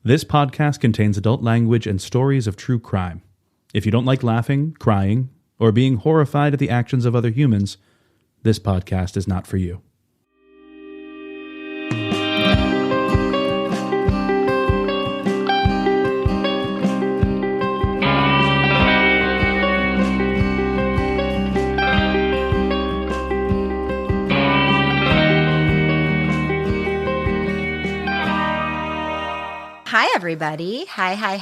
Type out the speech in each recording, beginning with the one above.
This podcast contains adult language and stories of true crime. If you don't like laughing, crying, or being horrified at the actions of other humans, this podcast is not for you. Hi, everybody. Hi. Hi.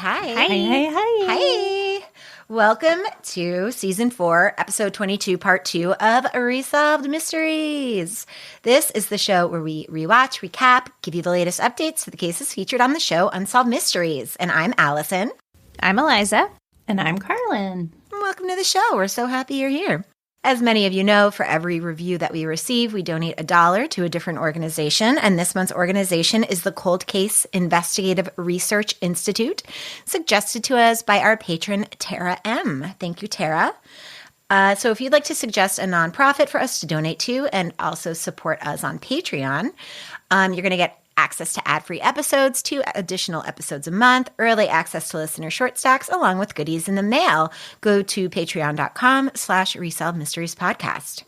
Welcome to Season 4, Episode 22, Part 2 of Resolved Mysteries. This is the show where we rewatch, recap, give you the latest updates to the cases featured on the show Unsolved Mysteries. And I'm Allison. I'm Eliza. And I'm Karlin. Welcome to the show. We're so happy you're here. As many of you know, for every review that we receive, we donate $1 to a different organization. And this month's organization is the Cold Case Investigative Research Institute, suggested to us by our patron, Tara M. Thank you, Tara. So if you'd like to suggest a nonprofit for us to donate to and also support us on Patreon, you're going to get access to ad-free episodes, 2 additional episodes a month, early access to listener short stacks, along with goodies in the mail. Go to patreon.com/Resolved Mysteries Podcast.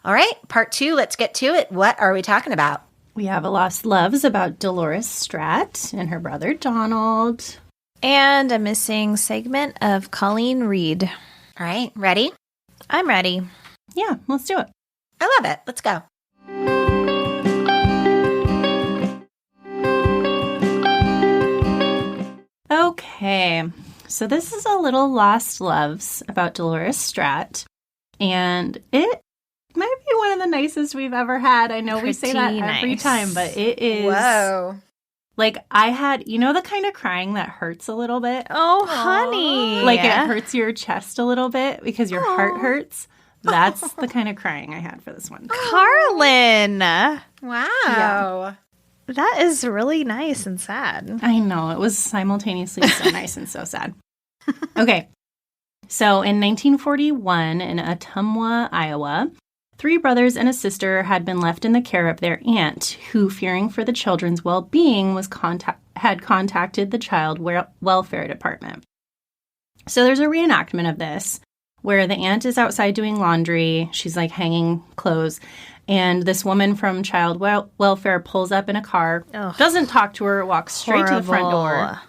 All right, part 2, let's get to it. What are we talking about? We have a Lost Loves about Dolores Stradt and her brother Donald. And a missing segment of Colleen Reed. All right, ready? I'm ready. Yeah, let's do it. I love it. Let's go. Okay, so this is a little Lost Loves about Dolores Stradt, and it might be one of the nicest we've ever had. I know we say that every time, but it is. Whoa. Like, I had, you know, the kind of crying that hurts a little bit? Oh, honey. Like, it hurts your chest a little bit because your heart hurts. That's the kind of crying I had for this one. Karlin. Wow. Yeah. That is really nice and sad. I know. It was simultaneously so nice and so sad. Okay. So in 1941 in Ottumwa, Iowa, 3 brothers and a sister had been left in the care of their aunt, who, fearing for the children's well-being, had contacted the child welfare department. So there's a reenactment of this where the aunt is outside doing laundry. She's like hanging clothes. And this woman from child welfare pulls up in a car, doesn't talk to her, walks straight to the front door.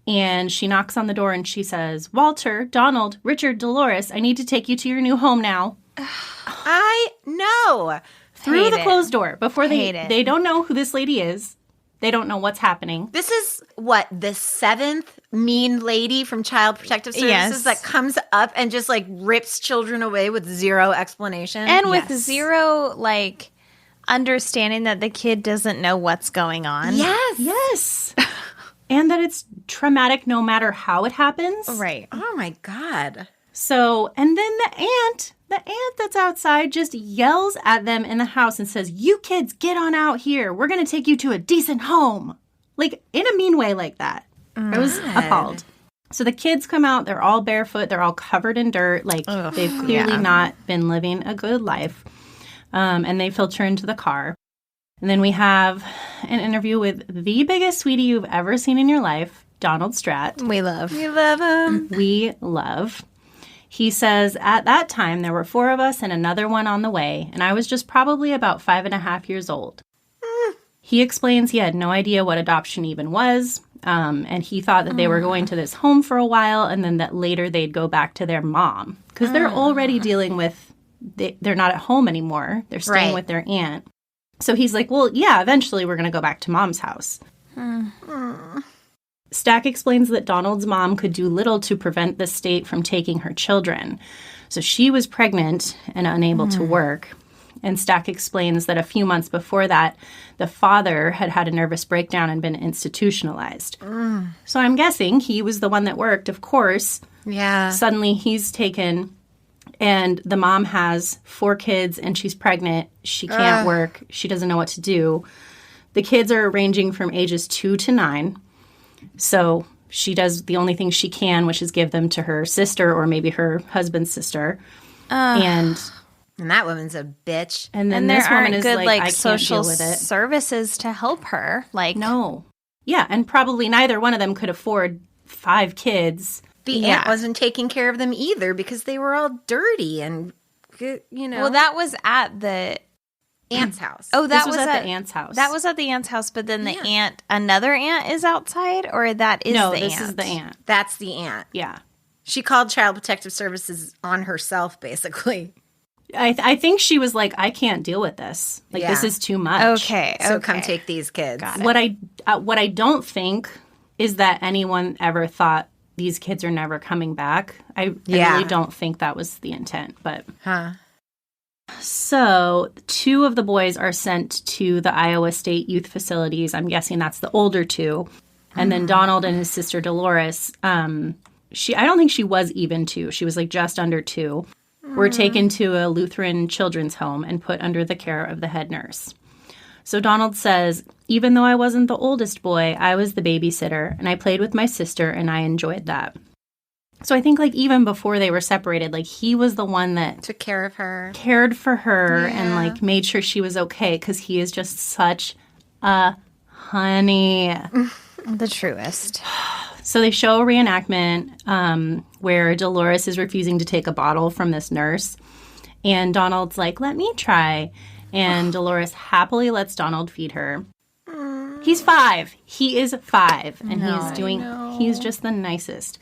And she knocks on the door and she says, "Walter, Donald, Richard, Dolores, I need to take you to your new home now." I know. Through the closed door. Before they don't know who this lady is. They don't know what's happening. This is, what, the 7th mean lady from Child Protective Services that comes up and just, like, rips children away with zero explanation? And with zero, like, understanding that the kid doesn't know what's going on. Yes. And that it's traumatic no matter how it happens. Right. Oh, my God. So, and then the aunt that's outside just yells at them in the house and says, "You kids, get on out here. We're going to take you to a decent home." Like, in a mean way like that. I was appalled. So the kids come out. They're all barefoot. They're all covered in dirt. Like, they've clearly not been living a good life. And they filter into the car. And then we have an interview with the biggest sweetie you've ever seen in your life, Donald Stradt. We love him. We love. He says, "At that time, there were 4 of us and another one on the way, and I was just probably about 5.5 years old." He explains he had no idea what adoption even was, and he thought that they were going to this home for a while, and then that later they'd go back to their mom. Because they're already dealing with, they're not at home anymore. They're staying with their aunt. So he's like, well, yeah, eventually we're going to go back to mom's house. Stack explains that Donald's mom could do little to prevent the state from taking her children. So she was pregnant and unable to work. And Stack explains that a few months before that, the father had had a nervous breakdown and been institutionalized. So I'm guessing he was the one that worked, of course. Yeah. Suddenly he's taken, and the mom has 4 kids, and she's pregnant. She can't work. She doesn't know what to do. The kids are ranging from ages 2 to 9. So she does the only thing she can, which is give them to her sister or maybe her husband's sister. And that woman's a bitch. And then and this there woman aren't is good, like, I can't social deal with it. services to help her. Like, No. Yeah, and probably neither one of them could afford 5 kids. The aunt wasn't taking care of them either because they were all dirty and, Well, that was at the aunt's house. Oh, This was at the aunt's house. That was at the aunt's house, but then the another aunt is outside, or that is the aunt? No, this is the aunt. That's the aunt. Yeah. She called Child Protective Services on herself, basically. I think she was like, I can't deal with this. Like, this is too much. Okay. So come take these kids. What I don't think is that anyone ever thought these kids are never coming back. I really don't think that was the intent. But So 2 of the boys are sent to the Iowa State Youth Facilities. I'm guessing that's the older 2. And then Donald and his sister Dolores, I don't think she was even 2. She was like just under 2. Were taken to a Lutheran children's home and put under the care of the head nurse. So Donald says, even though I wasn't the oldest boy, I was the babysitter, and I played with my sister, and I enjoyed that. So I think, like, even before they were separated, like, he was the one that took care of her, cared for her, and, like, made sure she was okay, because he is just such a honey. The truest. So they show a reenactment where Dolores is refusing to take a bottle from this nurse. And Donald's like, let me try. And Dolores happily lets Donald feed her. He's 5. He is 5. And he's just the nicest.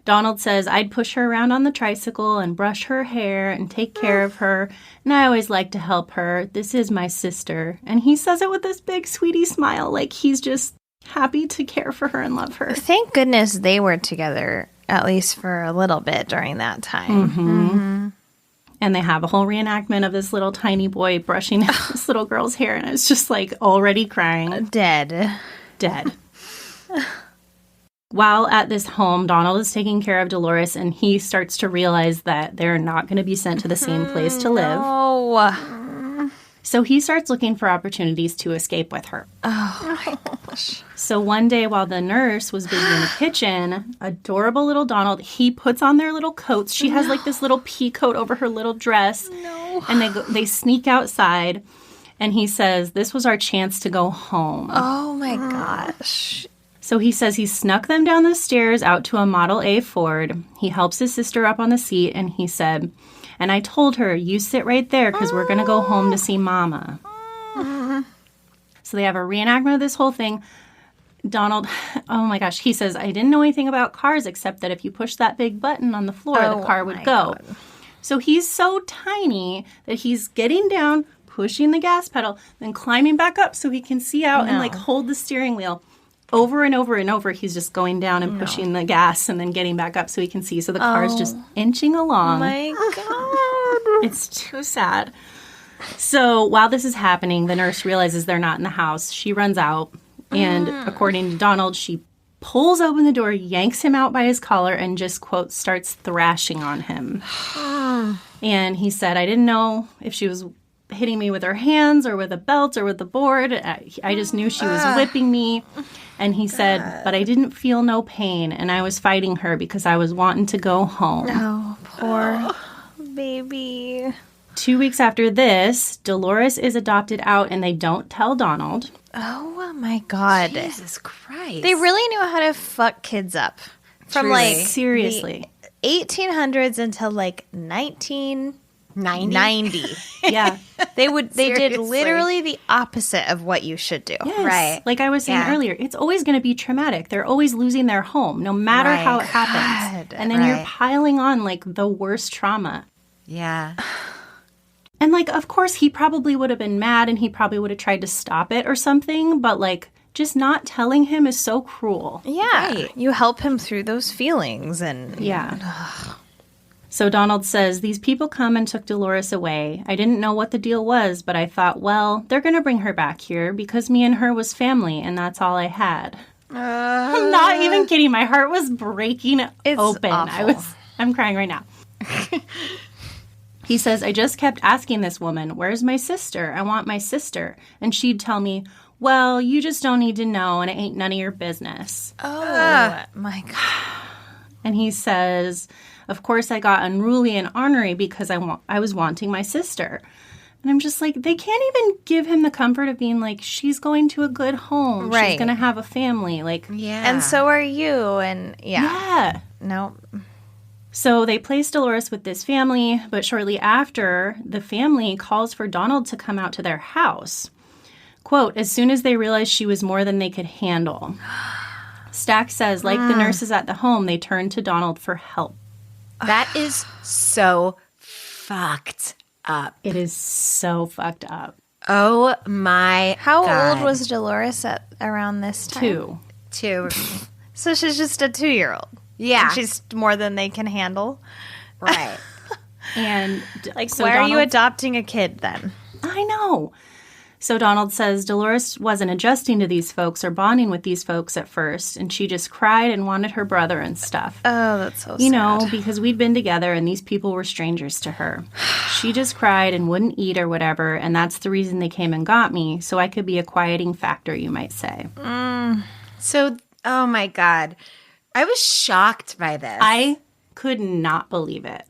Donald says, I'd push her around on the tricycle and brush her hair and take care of her. And I always like to help her. This is my sister. And he says it with this big sweetie smile. Like he's just happy to care for her and love her. Thank goodness they were together, at least for a little bit during that time. And they have a whole reenactment of this little tiny boy brushing this little girl's hair. And it's just like already crying. Dead. While at this home, Donald is taking care of Dolores, and he starts to realize that they're not going to be sent to the same place to live. So he starts looking for opportunities to escape with her. Oh, my gosh. So one day while the nurse was busy in the kitchen, adorable little Donald, he puts on their little coats. She has like this little pea coat over her little dress. No. And they sneak outside, and he says, this was our chance to go home. Oh, my gosh. So he says he snuck them down the stairs out to a Model A Ford. He helps his sister up on the seat, and he said, and I told her, you sit right there because we're going to go home to see Mama. So they have a reenactment of this whole thing. Donald, oh my gosh, he says, I didn't know anything about cars except that if you push that big button on the floor, the car would go. God. So he's so tiny that he's getting down, pushing the gas pedal, then climbing back up so he can see out and like hold the steering wheel. Over and over and over, he's just going down and pushing the gas and then getting back up so he can see. So the car's just inching along. Oh my God. It's too sad. So while this is happening, the nurse realizes they're not in the house. She runs out. And according to Donald, she pulls open the door, yanks him out by his collar, and just, quote, starts thrashing on him. And he said, I didn't know if she was hitting me with her hands or with a belt or with the board. I just knew she was whipping me. And he said, but I didn't feel no pain, and I was fighting her because I was wanting to go home. Oh, poor baby. 2 weeks after this, Dolores is adopted out, and they don't tell Donald. Oh, my God. Jesus Christ. They really knew how to fuck kids up. From, Truly. like, Seriously. the 1800s until, like, 1990. Yeah. They did Seriously. literally the opposite of what you should do. Yes. Right. Like I was saying earlier, it's always going to be traumatic. They're always losing their home, no matter how it happens. And then you're piling on, like, the worst trauma. Yeah. And, like, of course, he probably would have been mad and he probably would have tried to stop it or something. But, like, just not telling him is so cruel. Yeah. Right. You help him through those feelings. And Yeah. So Donald says, these people come and took Dolores away. I didn't know what the deal was, but I thought, well, they're going to bring her back here because me and her was family, and that's all I had. I'm not even kidding. My heart was breaking open. Awful. I'm crying right now. He says, I just kept asking this woman, where's my sister? I want my sister. And she'd tell me, well, you just don't need to know, and it ain't none of your business. Oh, my God. And he says, of course, I got unruly and ornery because I was wanting my sister. And I'm just like, they can't even give him the comfort of being like, she's going to a good home. Right. She's going to have a family. Like, Yeah. And so are you. And yeah. No. So they place Dolores with this family, but shortly after, the family calls for Donald to come out to their house. Quote, as soon as they realized she was more than they could handle. Stack says, like the nurses at the home, they turned to Donald for help. That is so fucked up. It is so fucked up. Oh my How God. old was Dolores at around this time? 2. 2. So she's just a 2-year-old. Yeah. And she's more than they can handle. Right. And Like, so why are you Donald- adopting a kid then? I know. So Donald says Dolores wasn't adjusting to these folks or bonding with these folks at first, and she just cried and wanted her brother and stuff. Oh, that's so sad. You know, because we'd been together and these people were strangers to her. She just cried and wouldn't eat or whatever, and that's the reason they came and got me, so I could be a quieting factor, you might say. So, oh my God. I was shocked by this. I could not believe it.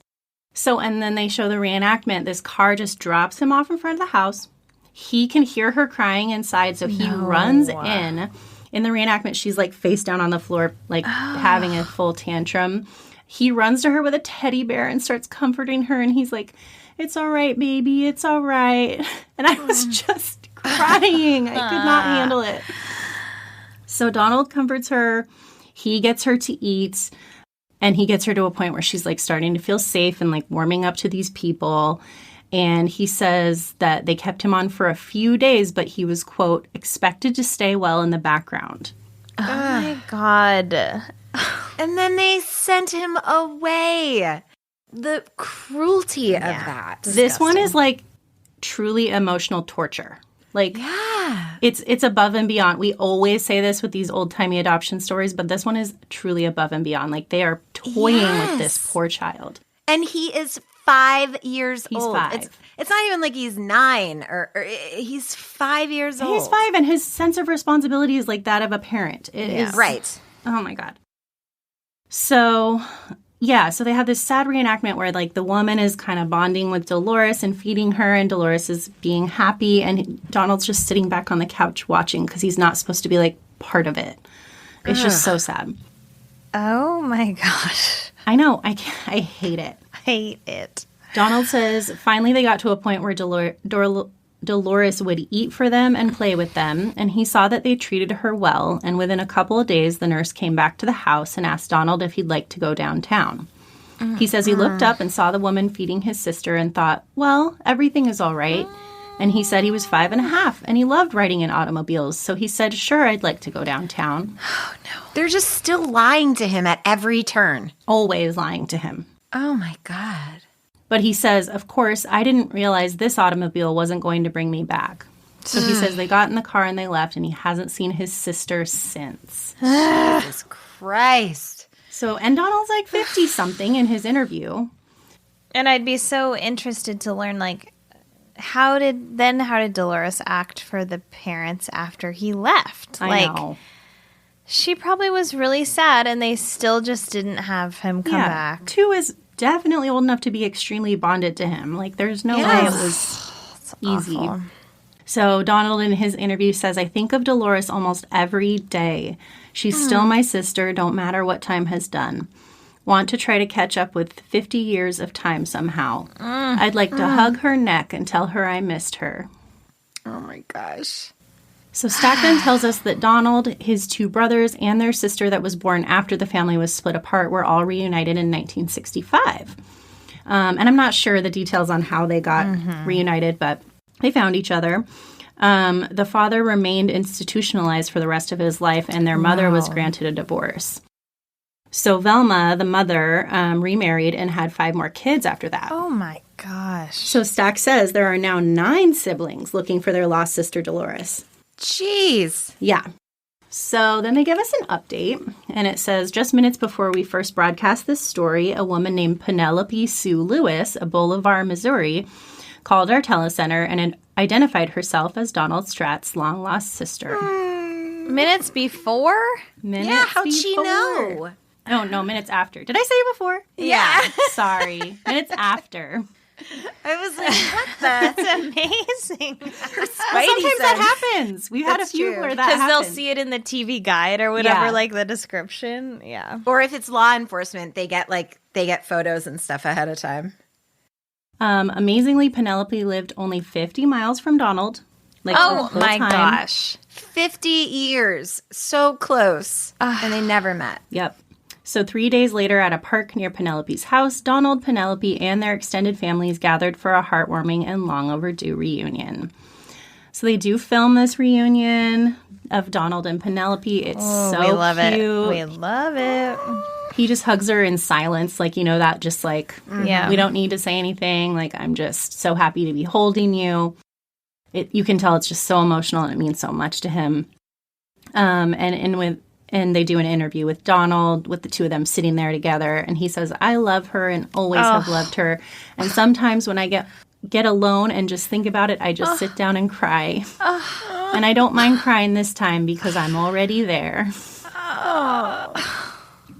So, and then they show the reenactment. This car just drops him off in front of the house. He can hear her crying inside, so he runs in. In the reenactment, she's like face down on the floor, like having a full tantrum. He runs to her with a teddy bear and starts comforting her, and he's like, it's all right, baby, it's all right. And I was just crying. I could not handle it. So Donald comforts her. He gets her to eat, and he gets her to a point where she's like starting to feel safe and like warming up to these people. And he says that they kept him on for a few days, but he was, quote, expected to stay well in the background. Oh, my God. And then they sent him away. The cruelty of that. This one is like truly emotional torture. Like, Yeah. it's above and beyond. We always say this with these old-timey adoption stories, but this one is truly above and beyond. Like, they are toying with this poor child. And he is 5 years old. 5. It's not even like he's 9 or he's 5 years old. He's 5, and his sense of responsibility is like that of a parent. It is Right. Oh, my God. So, yeah, so they have this sad reenactment where, like, the woman is kind of bonding with Dolores and feeding her, and Dolores is being happy, and Donald's just sitting back on the couch watching because he's not supposed to be, like, part of it. It's just so sad. Oh, my gosh. I know. I hate it. I hate it. Donald says finally they got to a point where Dolores would eat for them and play with them, and he saw that they treated her well, and within a couple of days, the nurse came back to the house and asked Donald if he'd like to go downtown. He says he looked up and saw the woman feeding his sister and thought, well, everything is all right. And he said he was 5.5, and he loved riding in automobiles, so he said, sure, I'd like to go downtown. Oh, no. They're just still lying to him at every turn. Always lying to him. Oh, my God. But he says, of course, I didn't realize this automobile wasn't going to bring me back. So he says they got in the car and they left, and he hasn't seen his sister since. Jesus Christ. So, and Donald's like 50-something in his interview. And I'd be so interested to learn, like, how did Dolores act for the parents after he left? I know. She probably was really sad, and they still just didn't have him come back. 2 is definitely old enough to be extremely bonded to him. Like, there's no way it was easy. Awful. So Donald in his interview says, I think of Dolores almost every day. She's still my sister, don't matter what time has done. Want to try to catch up with 50 years of time somehow. I'd like to hug her neck and tell her I missed her. Oh, my gosh. So Stack then tells us that Donald, his 2 brothers, and their sister that was born after the family was split apart were all reunited in 1965. And I'm not sure the details on how they got reunited, but they found each other. The father remained institutionalized for the rest of his life, and their mother was granted a divorce. So Velma, the mother, remarried and had 5 more kids after that. Oh, my gosh. So Stack says there are now 9 siblings looking for their lost sister Dolores. Jeez. Yeah. So then they give us an update, and it says, just minutes before we first broadcast this story, a woman named Penelope Sue Lewis of Bolivar, Missouri, called our telecenter and identified herself as Donald Strat's long-lost sister. Minutes before? Yeah, how'd she know? Oh, no, minutes after. Did I say before? Yeah. Sorry. Minutes after. I was like, what the? That's amazing. Sometimes that happens. We've had a few where that happens. Because they'll see it in the TV guide or whatever, Yeah. like the description. Yeah. Or if it's law enforcement, they get photos and stuff ahead of time. Amazingly, Penelope lived only 50 miles from Donald. Like, Oh her whole my time. gosh. 50 years. So close. And they never met. Yep. So 3 days later, at a park near Penelope's house, Donald, Penelope, and their extended families gathered for a heartwarming and long overdue reunion. So they do film this reunion of Donald and Penelope. It's so we love cute. it. We love it. He just hugs her in silence, like, that just like, Yeah. we don't need to say anything. Like, I'm just so happy to be holding you. You can tell it's just so emotional and it means so much to him. And they do an interview with Donald, with the two of them sitting there together. And he says, I love her and always have loved her. And sometimes when I get alone and just think about it, I just sit down and cry. And I don't mind crying this time because I'm already there.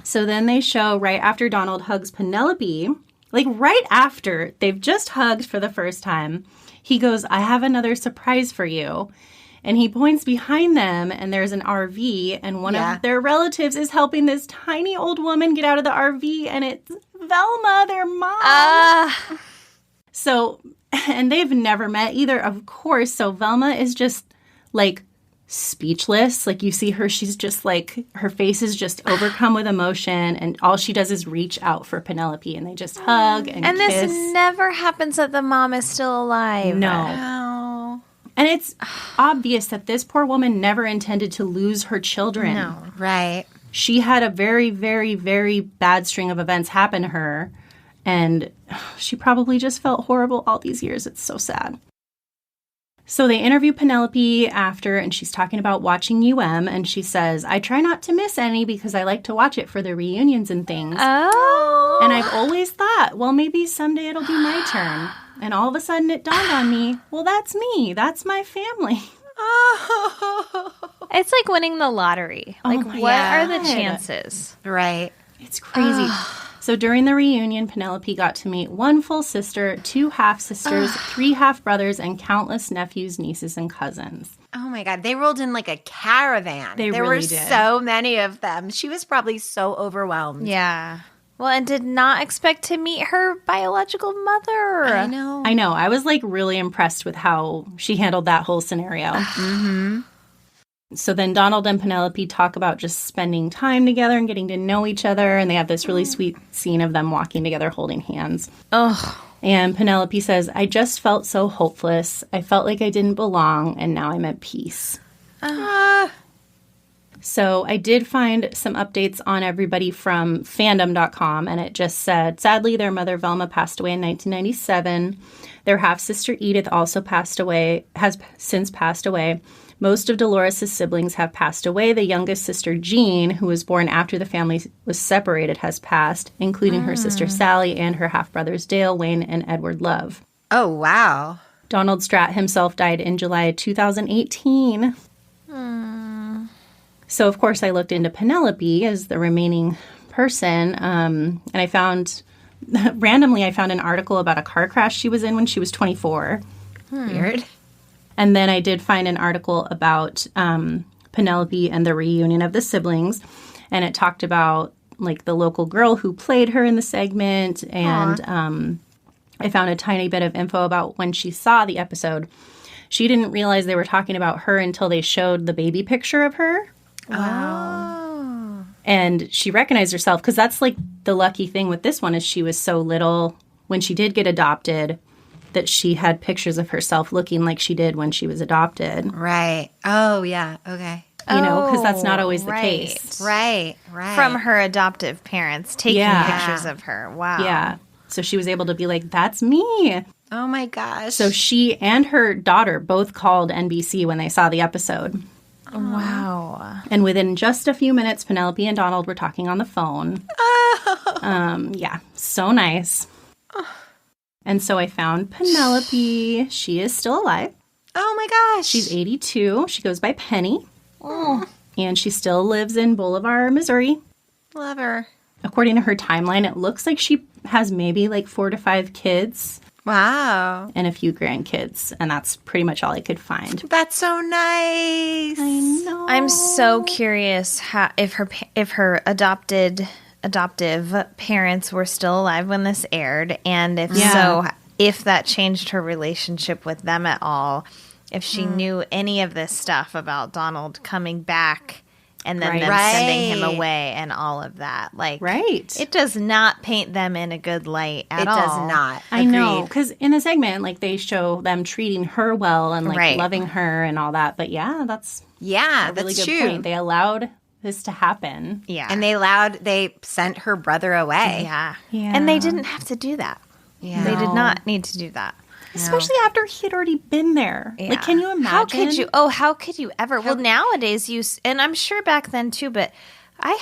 So then they show right after Donald hugs Penelope, like right after they've just hugged for the first time, he goes, I have another surprise for you. And he points behind them, and there's an RV, and one of their relatives is helping this tiny old woman get out of the RV, and it's Velma, their mom. So, and they've never met either, of course. So Velma is just, like, speechless. Like, you see her, she's just, like, her face is just overcome with emotion, and all she does is reach out for Penelope, and they just hug and kiss. And this never happens that the mom is still alive. No. And it's obvious that this poor woman never intended to lose her children. No. Right. She had a very, very, very bad string of events happen to her. And she probably just felt horrible all these years. It's so sad. So they interview Penelope after, and she's talking about watching UM. And she says, I try not to miss any because I like to watch it for the reunions and things. Oh. And I've always thought, well, maybe someday it'll be my turn. And all of a sudden it dawned on me, well, that's me. That's my family. It's like winning the lottery. Like, my what are God. the chances? Right. It's crazy. So during the reunion, Penelope got to meet one full sister, two half-sisters, three half-brothers, and countless nephews, nieces, and cousins. Oh my God. They rolled in like a caravan. They there really were did. so many of them. She was probably so overwhelmed. Yeah. Well, and did not expect to meet her biological mother. I know. I know. I was like really impressed with how she handled that whole scenario. So then Donald and Penelope talk about just spending time together and getting to know each other. And they have this really sweet scene of them walking together holding hands. Oh. And Penelope says, I just felt so hopeless. I felt like I didn't belong. And now I'm at peace. So I did find some updates on everybody from fandom.com, and it just said, sadly, their mother Velma passed away in 1997. Their half-sister Edith also has since passed away. Most of Dolores' siblings have passed away. The youngest sister, Jean, who was born after the family was separated, has passed, including her sister Sally and her half-brothers Dale, Wayne, and Edward Love. Oh, wow. Donald Stradt himself died in July 2018. So, of course, I looked into Penelope as the remaining person, and I found, randomly, I found an article about a car crash she was in when she was 24. Weird. And then I did find an article about Penelope and the reunion of the siblings, and it talked about, like, the local girl who played her in the segment, and I found a tiny bit of info about when she saw the episode. She didn't realize they were talking about her until they showed the baby picture of her. Wow. And she recognized herself, because that's like the lucky thing with this one is she was so little when she did get adopted that she had pictures of herself looking like she did when she was adopted. Right. Oh, yeah. Okay. You know, because that's not always the right. case. Right. Right. From her adoptive parents taking Yeah. pictures of her. Wow. Yeah. So she was able to be like, that's me. Oh, my gosh. So she and her daughter both called NBC when they saw the episode. Wow. And within just a few minutes, Penelope and Donald were talking on the phone. Yeah, so nice. And so I found Penelope. She is still alive. Oh, my gosh. She's 82. She goes by Penny. And she still lives in Bolivar, Missouri. Love her. According to her timeline, it looks like she has maybe like 4 to 5 kids. Wow. and a few grandkids, and that's pretty much all I could find. That's so nice. I know. I'm so curious how if her adoptive parents were still alive when this aired, and if so, if that changed her relationship with them at all, if she knew any of this stuff about Donald coming back and then them sending him away and all of that. Like, it does not paint them in a good light at all. It does not. I know, because in the segment, like, they show them treating her well and, like, loving her and all that. But, that's a really good point. They allowed this to happen. Yeah. And they sent her brother away. Yeah. And they didn't have to do that. Yeah. They did not need to do that. Especially after he had already been there. Yeah. Like, can you imagine? How could you ever? Well, nowadays and I'm sure back then too, but I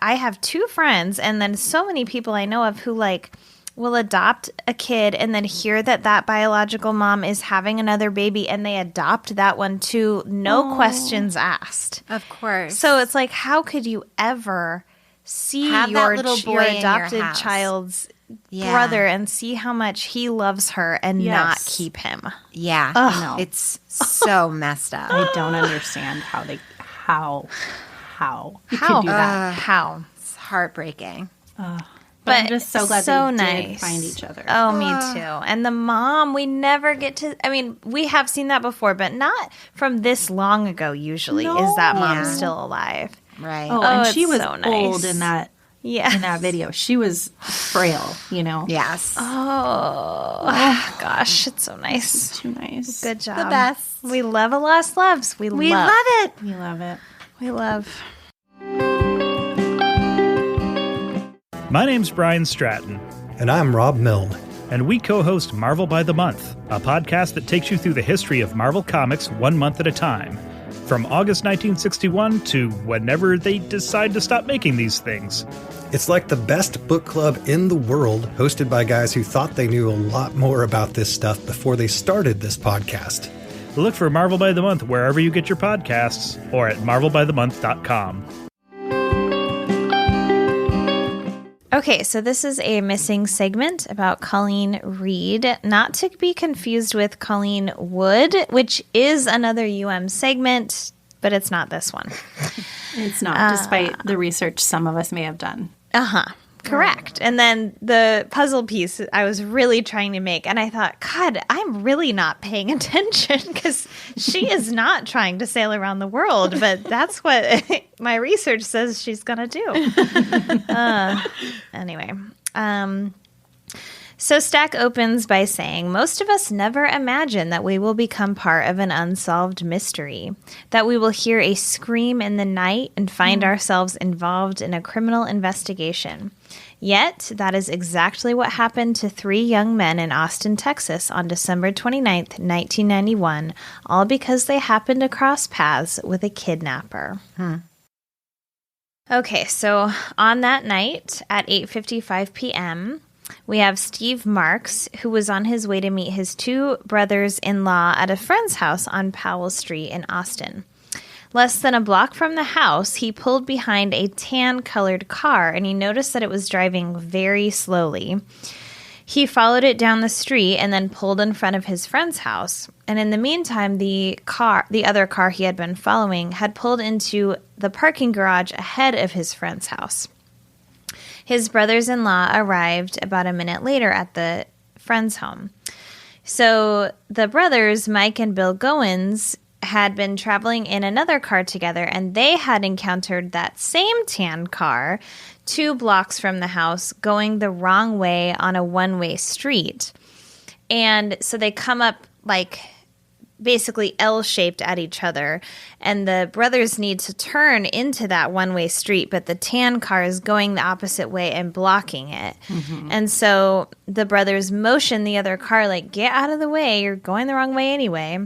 have two friends and then so many people I know of who like will adopt a kid and then hear that biological mom is having another baby and they adopt that one too. No questions asked. Of course. So it's like, how could you ever see your adopted child's brother and see how much he loves her and not keep him? Yeah. No. It's so messed up. I don't understand how you could do that. How? It's heartbreaking. But I'm just so glad they did find each other. Oh, me too. And the mom, we never get to, I mean, we have seen that before, but not from this long ago usually is that mom still alive. Right. Oh, and she was so nice. old in that video. She was frail, you know? Yes. Oh, gosh, it's so nice. It's too nice. Good job. The best. We love a lost loves. We love it. We love it. We love. My name's Brian Stratton. And I'm Rob Milne. And we co-host Marvel by the Month, a podcast that takes you through the history of Marvel Comics 1 month at a time. From August 1961 to whenever they decide to stop making these things. It's like the best book club in the world, hosted by guys who thought they knew a lot more about this stuff before they started this podcast. Look for Marvel by the Month wherever you get your podcasts or at marvelbythemonth.com. Okay, so this is a missing segment about Colleen Reed, not to be confused with Colleen Wood, which is another segment, but it's not this one. It's not, despite the research some of us may have done. Correct. And then the puzzle piece I was really trying to make, and I thought, God, I'm really not paying attention because she is not trying to sail around the world, but that's what my research says she's going to do. Anyway. So Stack opens by saying, most of us never imagine that we will become part of an unsolved mystery, that we will hear a scream in the night and find ourselves involved in a criminal investigation. Yet, that is exactly what happened to 3 young men in Austin, Texas on December 29th, 1991, all because they happened to cross paths with a kidnapper. Okay, so on that night at 8:55 p.m., we have Steve Marks, who was on his way to meet his 2 brothers-in-law at a friend's house on Powell Street in Austin. Less than a block from the house, he pulled behind a tan-colored car, and he noticed that it was driving very slowly. He followed it down the street and then pulled in front of his friend's house. And in the meantime, the other car he had been following, had pulled into the parking garage ahead of his friend's house. His brothers-in-law arrived about a minute later at the friend's home. So the brothers, Mike and Bill Goins, had been traveling in another car together, and they had encountered that same tan car 2 blocks from the house going the wrong way on a one-way street. And so they come up like basically L-shaped at each other, and the brothers need to turn into that one-way street, but the tan car is going the opposite way and blocking it. And so the brothers motion the other car, like, get out of the way, you're going the wrong way anyway.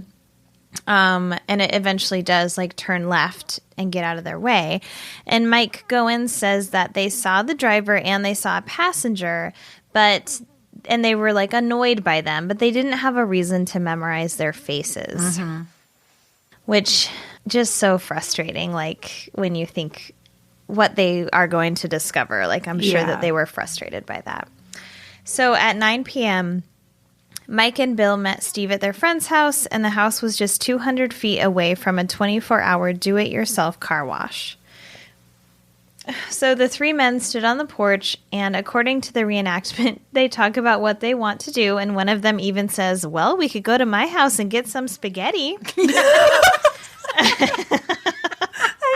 And it eventually does, like, turn left and get out of their way. And Mike Goins says that they saw the driver and they saw a passenger, and they were, like, annoyed by them, but they didn't have a reason to memorize their faces. Which, just so frustrating, like, when you think what they are going to discover. Like, I'm sure that they were frustrated by that. So at 9 p.m., Mike and Bill met Steve at their friend's house, and the house was just 200 feet away from a 24-hour do-it-yourself car wash. So the three men stood on the porch, and according to the reenactment, they talk about what they want to do, and one of them even says, well, we could go to my house and get some spaghetti. I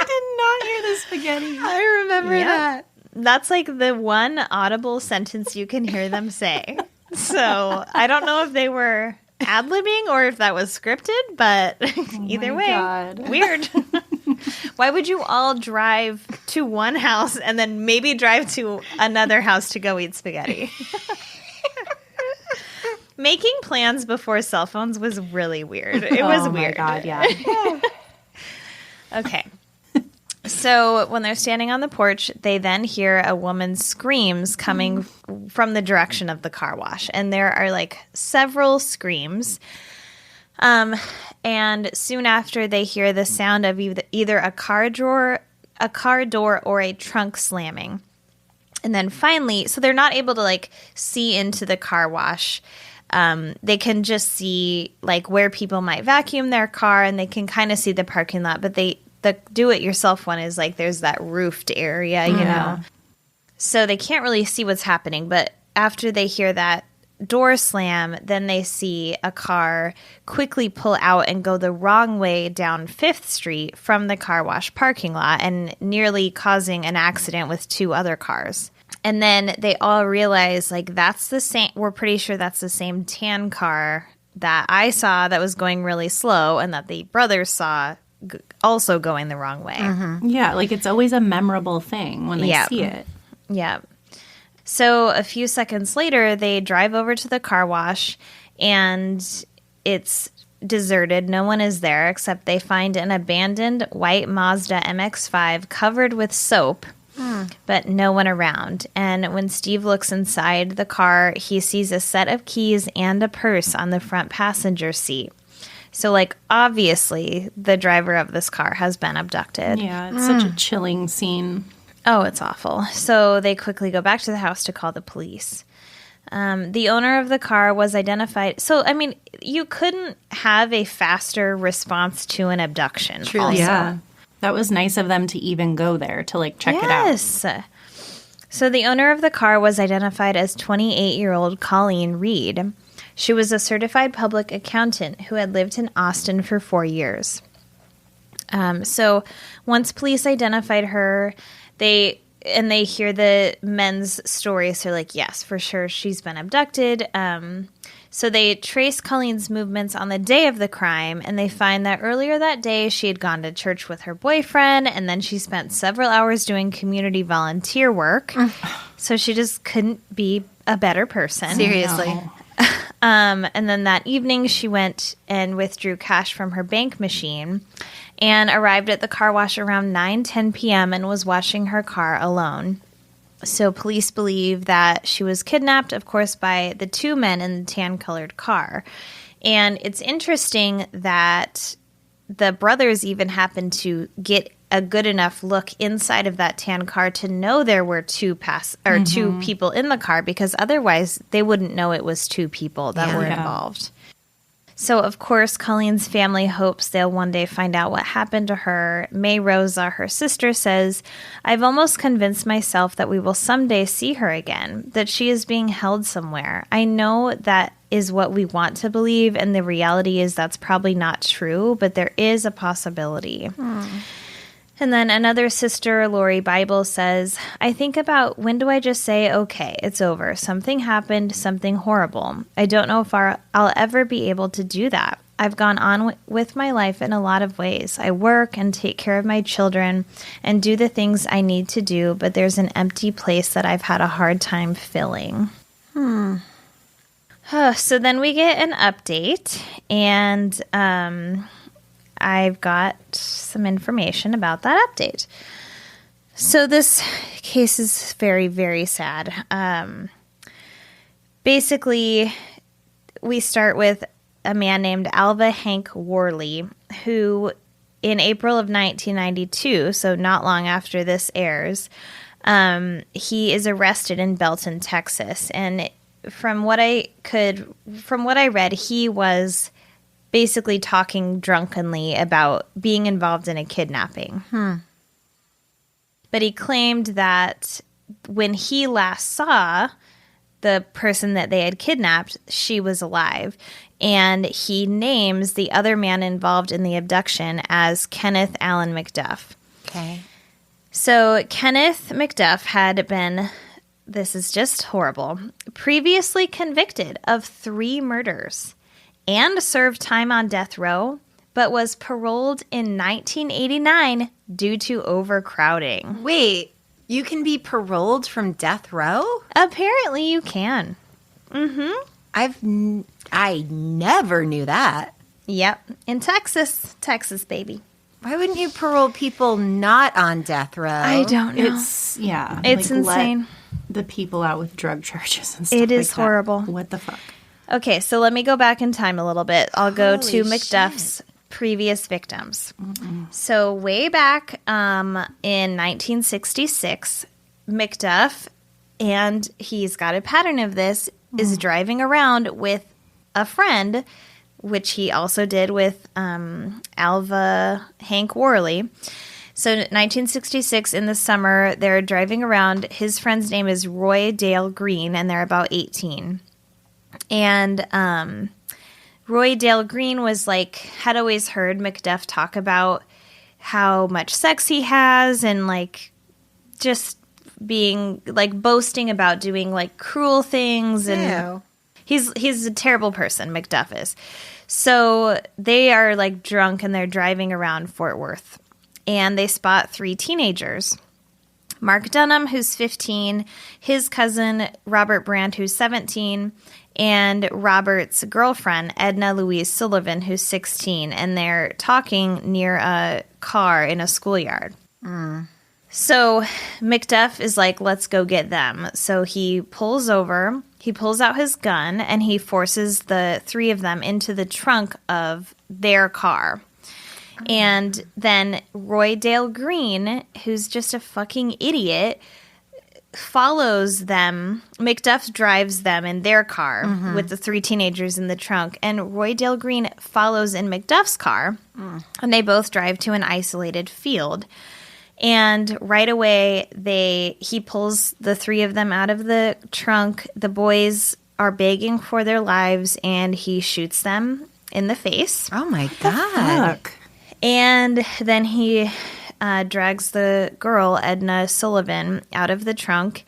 did not hear the spaghetti. I remember that. That's like the one audible sentence you can hear them say. So I don't know if they were ad-libbing or if that was scripted, but either way, God. Weird. Why would you all drive to one house and then maybe drive to another house to go eat spaghetti? Making plans before cell phones was really weird. It was weird. Oh my God, yeah. Okay. So when they're standing on the porch, they then hear a woman's screams coming from the direction of the car wash. And there are like several screams. And soon after, they hear the sound of either a car door, or a trunk slamming. And then finally, so they're not able to like see into the car wash. They can just see like where people might vacuum their car, and they can kind of see the parking lot. But the do-it-yourself one is like there's that roofed area, you know. So they can't really see what's happening. But after they hear that door slam, then they see a car quickly pull out and go the wrong way down 5th Street from the car wash parking lot, and nearly causing an accident with 2 other cars. And then they all realize, like, that's the same, we're pretty sure that's the same tan car that I saw that was going really slow, and that the brothers saw also going the wrong way. Yeah, like it's always a memorable thing when they see it. Yeah. So a few seconds later, they drive over to the car wash, and it's deserted. No one is there, except they find an abandoned white Mazda MX-5 covered with soap, but no one around. And when Steve looks inside the car, he sees a set of keys and a purse on the front passenger seat. So, like, obviously, the driver of this car has been abducted. Yeah, it's such a chilling scene. Oh, it's awful. So they quickly go back to the house to call the police. The owner of the car was identified. So, I mean, you couldn't have a faster response to an abduction. Truly. Yeah. That was nice of them to even go there to, like, check it out. Yes. So the owner of the car was identified as 28-year-old Colleen Reed. She was a certified public accountant who had lived in Austin for 4 years. So once police identified her, they hear the men's stories. So they're like, yes, for sure, she's been abducted. So they trace Colleen's movements on the day of the crime, and they find that earlier that day she had gone to church with her boyfriend, and then she spent several hours doing community volunteer work. So she just couldn't be a better person. Seriously. No. And then that evening she went and withdrew cash from her bank machine and arrived at the car wash around 9:10 p.m. and was washing her car alone. So police believe that she was kidnapped, of course, by the 2 men in the tan-colored car. And it's interesting that the brothers even happened to get a good enough look inside of that tan car to know there were 2 people in the car, because otherwise they wouldn't know it was 2 people that were involved. So, of course, Colleen's family hopes they'll one day find out what happened to her. May Rosa, her sister, says, "I've almost convinced myself that we will someday see her again, that she is being held somewhere. I know that is what we want to believe, and the reality is that's probably not true, but there is a possibility." And then another sister, Lori Bible, says, "I think about when do I just say, okay, it's over. Something happened, something horrible. I don't know if I'll ever be able to do that. I've gone on with my life in a lot of ways. I work and take care of my children and do the things I need to do, but there's an empty place that I've had a hard time filling." So then we get an update, and I've got some information about that update. So this case is very, very sad. Basically, we start with a man named Alva Hank Worley, who in April of 1992, so not long after this airs, he is arrested in Belton, Texas. And from what I read, he was basically talking drunkenly about being involved in a kidnapping. But he claimed that when he last saw the person that they had kidnapped, she was alive. And he names the other man involved in the abduction as Kenneth Allen Macduff. Okay. So Kenneth Macduff had been, this is just horrible, previously convicted of 3 murders and served time on death row, but was paroled in 1989 due to overcrowding. Wait, you can be paroled from death row? Apparently you can. I never knew that. Yep. In Texas, baby. Why wouldn't you parole people not on death row? I don't know. It's, yeah. It's insane. Let the people out with drug charges and stuff It is like that. horrible. What the fuck? Okay, so let me go back in time a little bit. I'll go Holy to Macduff's previous victims. So way back in 1966, Macduff, and he's got a pattern of this, is driving around with a friend, which he also did with Alva Hank Worley. So 1966, in the summer, they're driving around. His friend's name is Roy Dale Green, and they're about 18. And Roy Dale Green was like, had always heard Macduff talk about how much sex he has and like just being like boasting about doing like cruel things. And he's a terrible person, Macduff is. So they are like drunk and they're driving around Fort Worth and they spot 3 teenagers. Mark Dunham, who's 15, his cousin Robert Brandt, who's 17, and Robert's girlfriend, Edna Louise Sullivan, who's 16, and they're talking near a car in a schoolyard. So Macduff is like, let's go get them. So he pulls over, he pulls out his gun, and he forces the 3 of them into the trunk of their car. And then Roy Dale Green, who's just a fucking idiot, follows them. Macduff drives them in their car with the 3 teenagers in the trunk. And Roy Dale Green follows in Macduff's car. And they both drive to an isolated field. And right away, he pulls the 3 of them out of the trunk. The boys are begging for their lives, and he shoots them in the face. Oh, my God. Fuck. And then he drags the girl, Edna Sullivan, out of the trunk,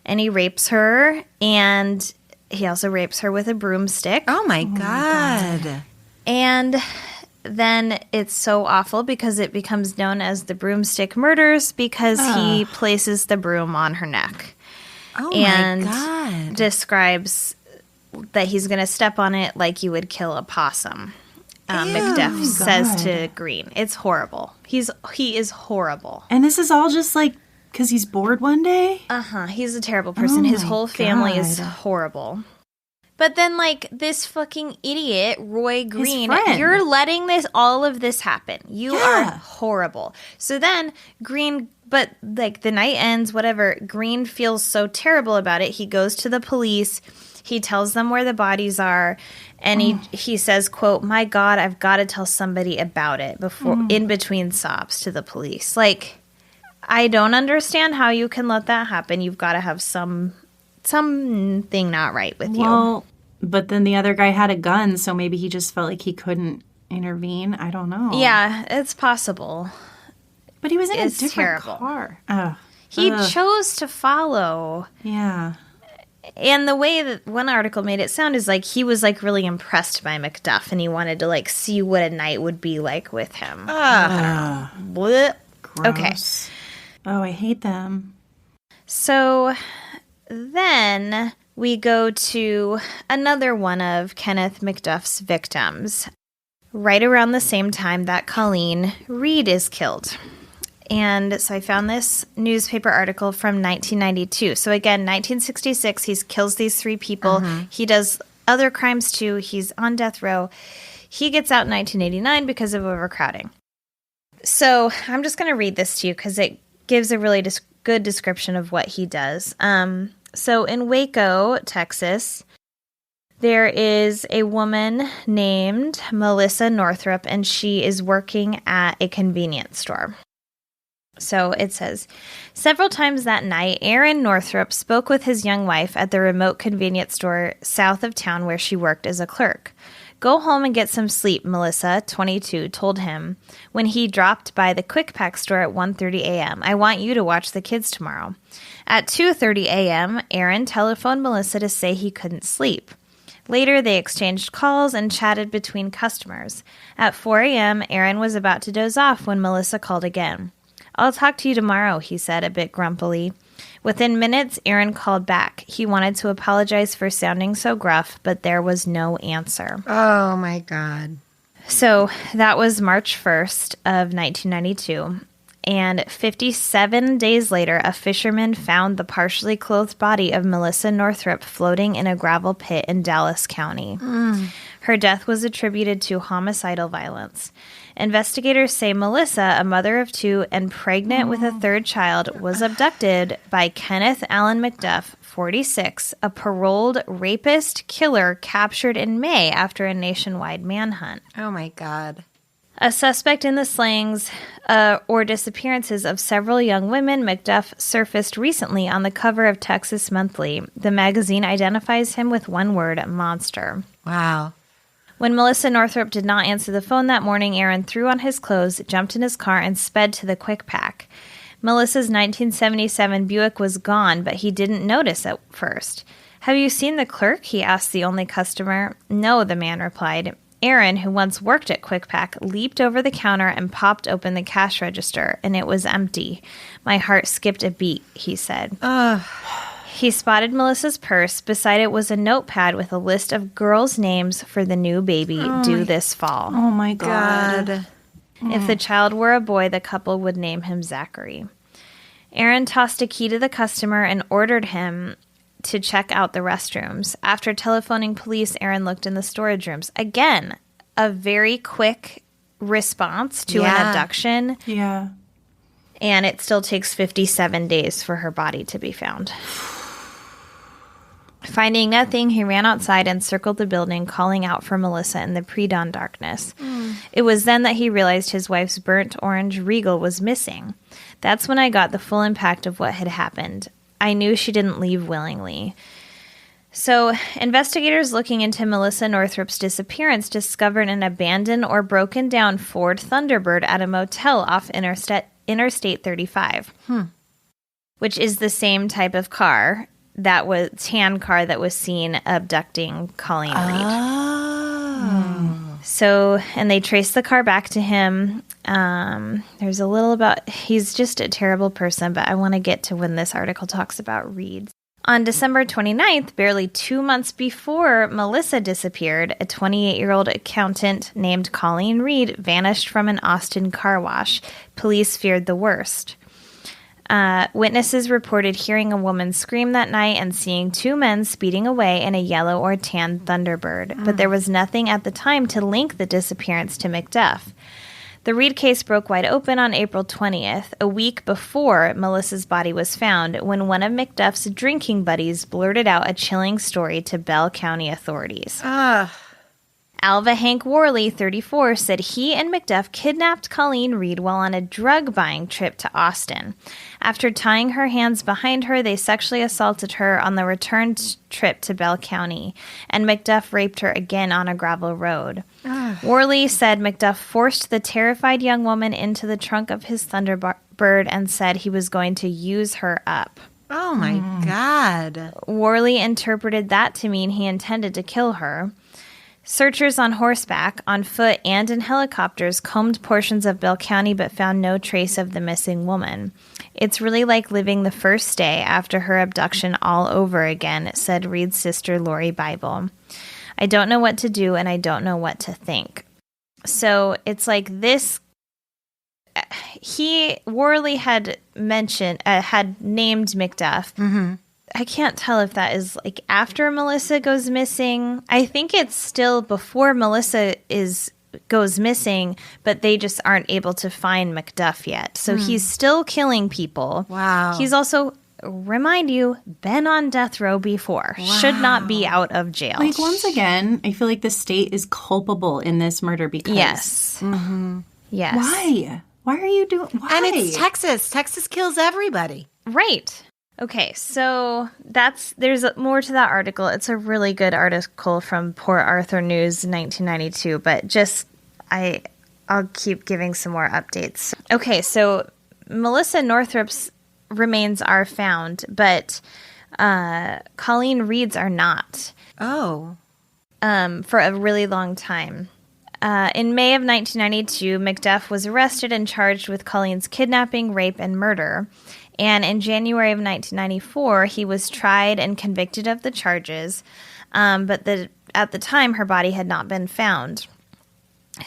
and he rapes her, and he also rapes her with a broomstick. Oh, my God. And then it's so awful because it becomes known as the broomstick murders because he places the broom on her neck. Oh, and my God. describes that he's going to step on it like you would kill a possum. Macduff says to Green. It's horrible. He is horrible. And this is all just like because he's bored one day? He's a terrible person. His whole family is God. horrible. But then, like, this fucking idiot, Roy Green, friend. you're letting all of this happen. You are horrible. So then Green, but like the night ends, whatever, Green feels so terrible about it. He goes to the police. He tells them where the bodies are. And he says, quote, "My God, I've got to tell somebody about it," before in between sobs to the police. Like, I don't understand how you can let that happen. You've got to have something not right with you. Well, but then the other guy had a gun, so maybe he just felt like he couldn't intervene. I don't know. Yeah, it's possible. But he was in a It's different terrible. car. He chose to follow. Yeah. And the way that one article made it sound is like he was like really impressed by Macduff and he wanted to like see what a night would be like with him. Blech. Okay. Oh, I hate them. So then we go to another one of Kenneth Macduff's victims, right around the same time that Colleen Reed is killed. And so I found this newspaper article from 1992. So again, 1966, he kills these 3 people. He does other crimes too. He's on death row. He gets out in 1989 because of overcrowding. So I'm just going to read this to you because it gives a really good description of what he does. So in Waco, Texas, There is a woman named Melissa Northrup, and she is working at a convenience store. So it says, several times that night, Aaron Northrup spoke with his young wife at the remote convenience store south of town where she worked as a clerk. Go home and get some sleep, Melissa, 22, told him when he dropped by the Quick Pack store at 1:30 a.m. I want you to watch the kids tomorrow. At 2:30 a.m., Aaron telephoned Melissa to say he couldn't sleep. Later, they exchanged calls and chatted between customers. At 4 a.m., Aaron was about to doze off when Melissa called again. I'll talk to you tomorrow, he said a bit grumpily. Within minutes, Aaron called back. He wanted to apologize for sounding so gruff, but there was no answer. Oh, my God. So that was March 1st of 1992. And 57 days later, a fisherman found the partially clothed body of Melissa Northrup floating in a gravel pit in Dallas County. Her death was attributed to homicidal violence. Investigators say Melissa, a mother of two and pregnant with a third child, was abducted by Kenneth Allen Macduff, 46, a paroled rapist killer captured in May after a nationwide manhunt. Oh, my God. A suspect in the slayings or disappearances of several young women, Macduff surfaced recently on the cover of Texas Monthly. The magazine identifies him with one word, monster. Wow. When Melissa Northrup did not answer the phone that morning, Aaron threw on his clothes, jumped in his car, and sped to the Quick Pack. Melissa's 1977 Buick was gone, but he didn't notice at first. Have you seen the clerk? He asked the only customer. No, the man replied. Aaron, who once worked at Quick Pack, leaped over the counter and popped open the cash register, and it was empty. My heart skipped a beat, he said. He spotted Melissa's purse. Beside it was a notepad with a list of girls' names for the new baby due this fall. Oh, my God. If the child were a boy, the couple would name him Zachary. Aaron tossed a key to the customer and ordered him to check out the restrooms. After telephoning police, Aaron looked in the storage rooms. Again, a very quick response to an abduction. Yeah. And it still takes 57 days for her body to be found. Finding nothing, he ran outside and circled the building, calling out for Melissa in the pre-dawn darkness. It was then that he realized his wife's burnt orange Regal was missing. That's when I got the full impact of what had happened. I knew she didn't leave willingly. So, investigators looking into Melissa Northrup's disappearance discovered an abandoned or broken down Ford Thunderbird at a motel off Interstate 35, which is the same type of car that was tan car that was seen abducting Colleen Reed. So, and they traced the car back to him. There's a little about, he's just a terrible person, but I want to get to when this article talks about Reed. On December 29th, barely 2 months before Melissa disappeared, a 28-year-old accountant named Colleen Reed vanished from an Austin car wash. Police feared the worst. Witnesses reported hearing a woman scream that night and seeing two men speeding away in a yellow or tan Thunderbird, but there was nothing at the time to link the disappearance to Macduff. The Reed case broke wide open on April 20th, a week before Melissa's body was found, when one of Macduff's drinking buddies blurted out a chilling story to Bell County authorities. Alva Hank Worley, 34, said he and Macduff kidnapped Colleen Reed while on a drug-buying trip to Austin. After tying her hands behind her, they sexually assaulted her on the return trip to Bell County, and Macduff raped her again on a gravel road. Worley said Macduff forced the terrified young woman into the trunk of his Thunderbird and said he was going to use her up. Oh, my God. Worley interpreted that to mean he intended to kill her. Searchers on horseback, on foot, and in helicopters combed portions of Bell County but found no trace of the missing woman. It's really like living the first day after her abduction all over again, said Reed's sister Lori Bible. I don't know what to do and I don't know what to think. So it's like this. Worley had mentioned, had named Macduff. I can't tell if that is like after Melissa goes missing. I think it's still before Melissa goes missing, but they just aren't able to find Macduff yet. So he's still killing people. Wow. He's also remind you, been on death row before. Wow. Should not be out of jail. Like, once again, I feel like the state is culpable in this murder because... Yes. Mm-hmm. Yes. Why? Why are you doing... Why? And it's Texas. Texas kills everybody. Right. Okay, so there's more to that article. It's a really good article from Port Arthur News 1992, but just I'll keep giving some more updates. Okay, so Melissa Northrup's remains are found, but Colleen Reed's are not. Oh. For a really long time. In May of 1992, Macduff was arrested and charged with Colleen's kidnapping, rape, and murder. And in January of 1994, he was tried and convicted of the charges, but at the time, her body had not been found.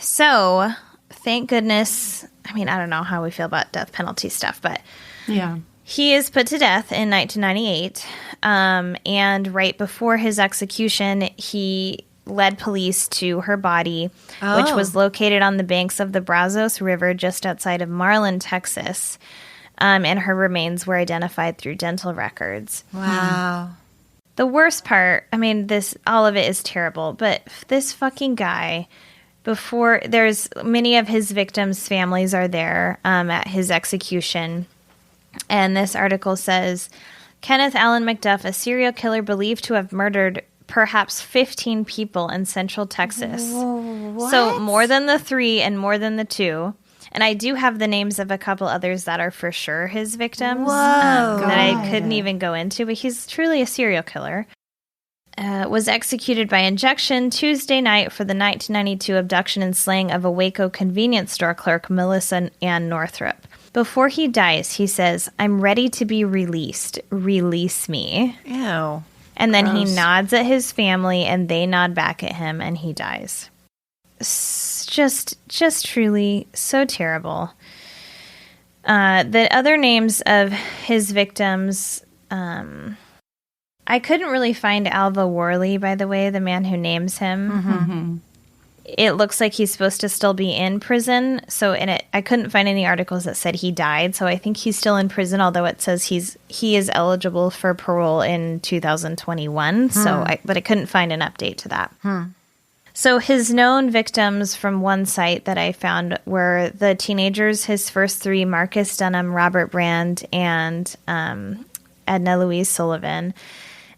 So, thank goodness, I mean, I don't know how we feel about death penalty stuff, but yeah, he is put to death in 1998, and right before his execution, he led police to her body, which was located on the banks of the Brazos River just outside of Marlin, Texas. And her remains were identified through dental records. Wow. The worst part, I mean, all of it is terrible, but this fucking guy, many of his victims' families are there at his execution. And this article says, Kenneth Allen Macduff, a serial killer believed to have murdered perhaps 15 people in Central Texas. What? So more than the 3 and more than the 2. And I do have the names of a couple others that are for sure his victims that I couldn't even go into, but he's truly a serial killer. Was executed by injection Tuesday night for the 1992 abduction and slaying of a Waco convenience store clerk, Melissa Ann Northrup. Before he dies, he says, "I'm ready to be released. Release me." Ew. And then he nods at his family, and they nod back at him, and he dies. Just truly so terrible. The other names of his victims, I couldn't really find Alva Worley, by the way, the man who names him. Mm-hmm. It looks like he's supposed to still be in prison. So I couldn't find any articles that said he died. So I think he's still in prison, although it says he is eligible for parole in 2021. But I couldn't find an update to that. So his known victims from one site that I found were the teenagers, his first 3, Marcus Dunham, Robert Brand, and Edna Louise Sullivan.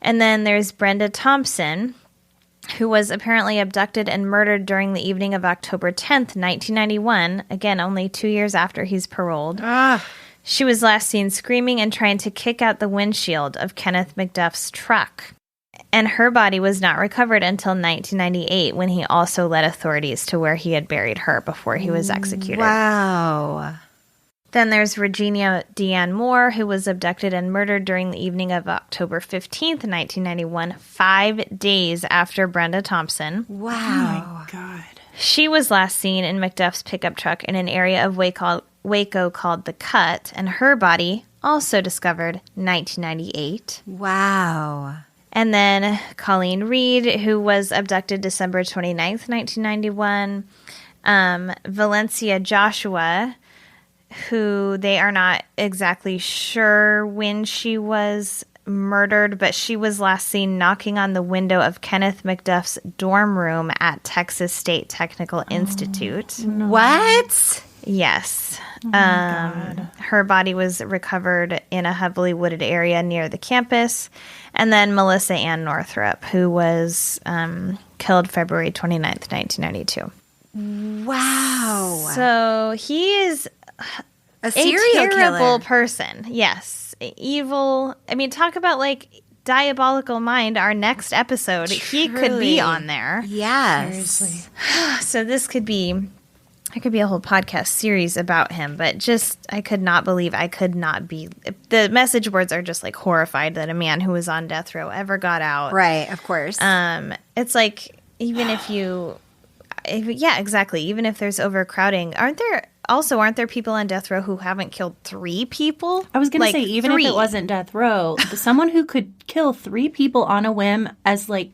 And then there's Brenda Thompson, who was apparently abducted and murdered during the evening of October 10th, 1991, again, only 2 years after he's paroled. She was last seen screaming and trying to kick out the windshield of Kenneth Macduff's truck. And her body was not recovered until 1998, when he also led authorities to where he had buried her before he was executed. Wow. Then there's Regina Deanne Moore, who was abducted and murdered during the evening of October 15th, 1991, 5 days after Brenda Thompson. Wow. Oh, my God. She was last seen in Macduff's pickup truck in an area of Waco called The Cut, and her body also discovered 1998. Wow. And then Colleen Reed, who was abducted December 29th, 1991. Valencia Joshua, who they are not exactly sure when she was murdered, but she was last seen knocking on the window of Kenneth Macduff's dorm room at Texas State Technical Institute. No. What? Yes. Oh my God. Her body was recovered in a heavily wooded area near the campus. And then Melissa Ann Northrup, who was killed February 29th, 1992. Wow. So he is a serial terrible killer. person. Yes. Evil. I mean, talk about like diabolical mind. Our next episode, he could be on there. Yes. Seriously. So this could be a whole podcast series about him, but just, I could not believe the message boards are just like horrified that a man who was on death row ever got out. Right, of course. It's like, even even if there's overcrowding, aren't there people on death row who haven't killed 3 people? I was going to say, even 3. if it wasn't death row, someone who could kill 3 people on a whim as like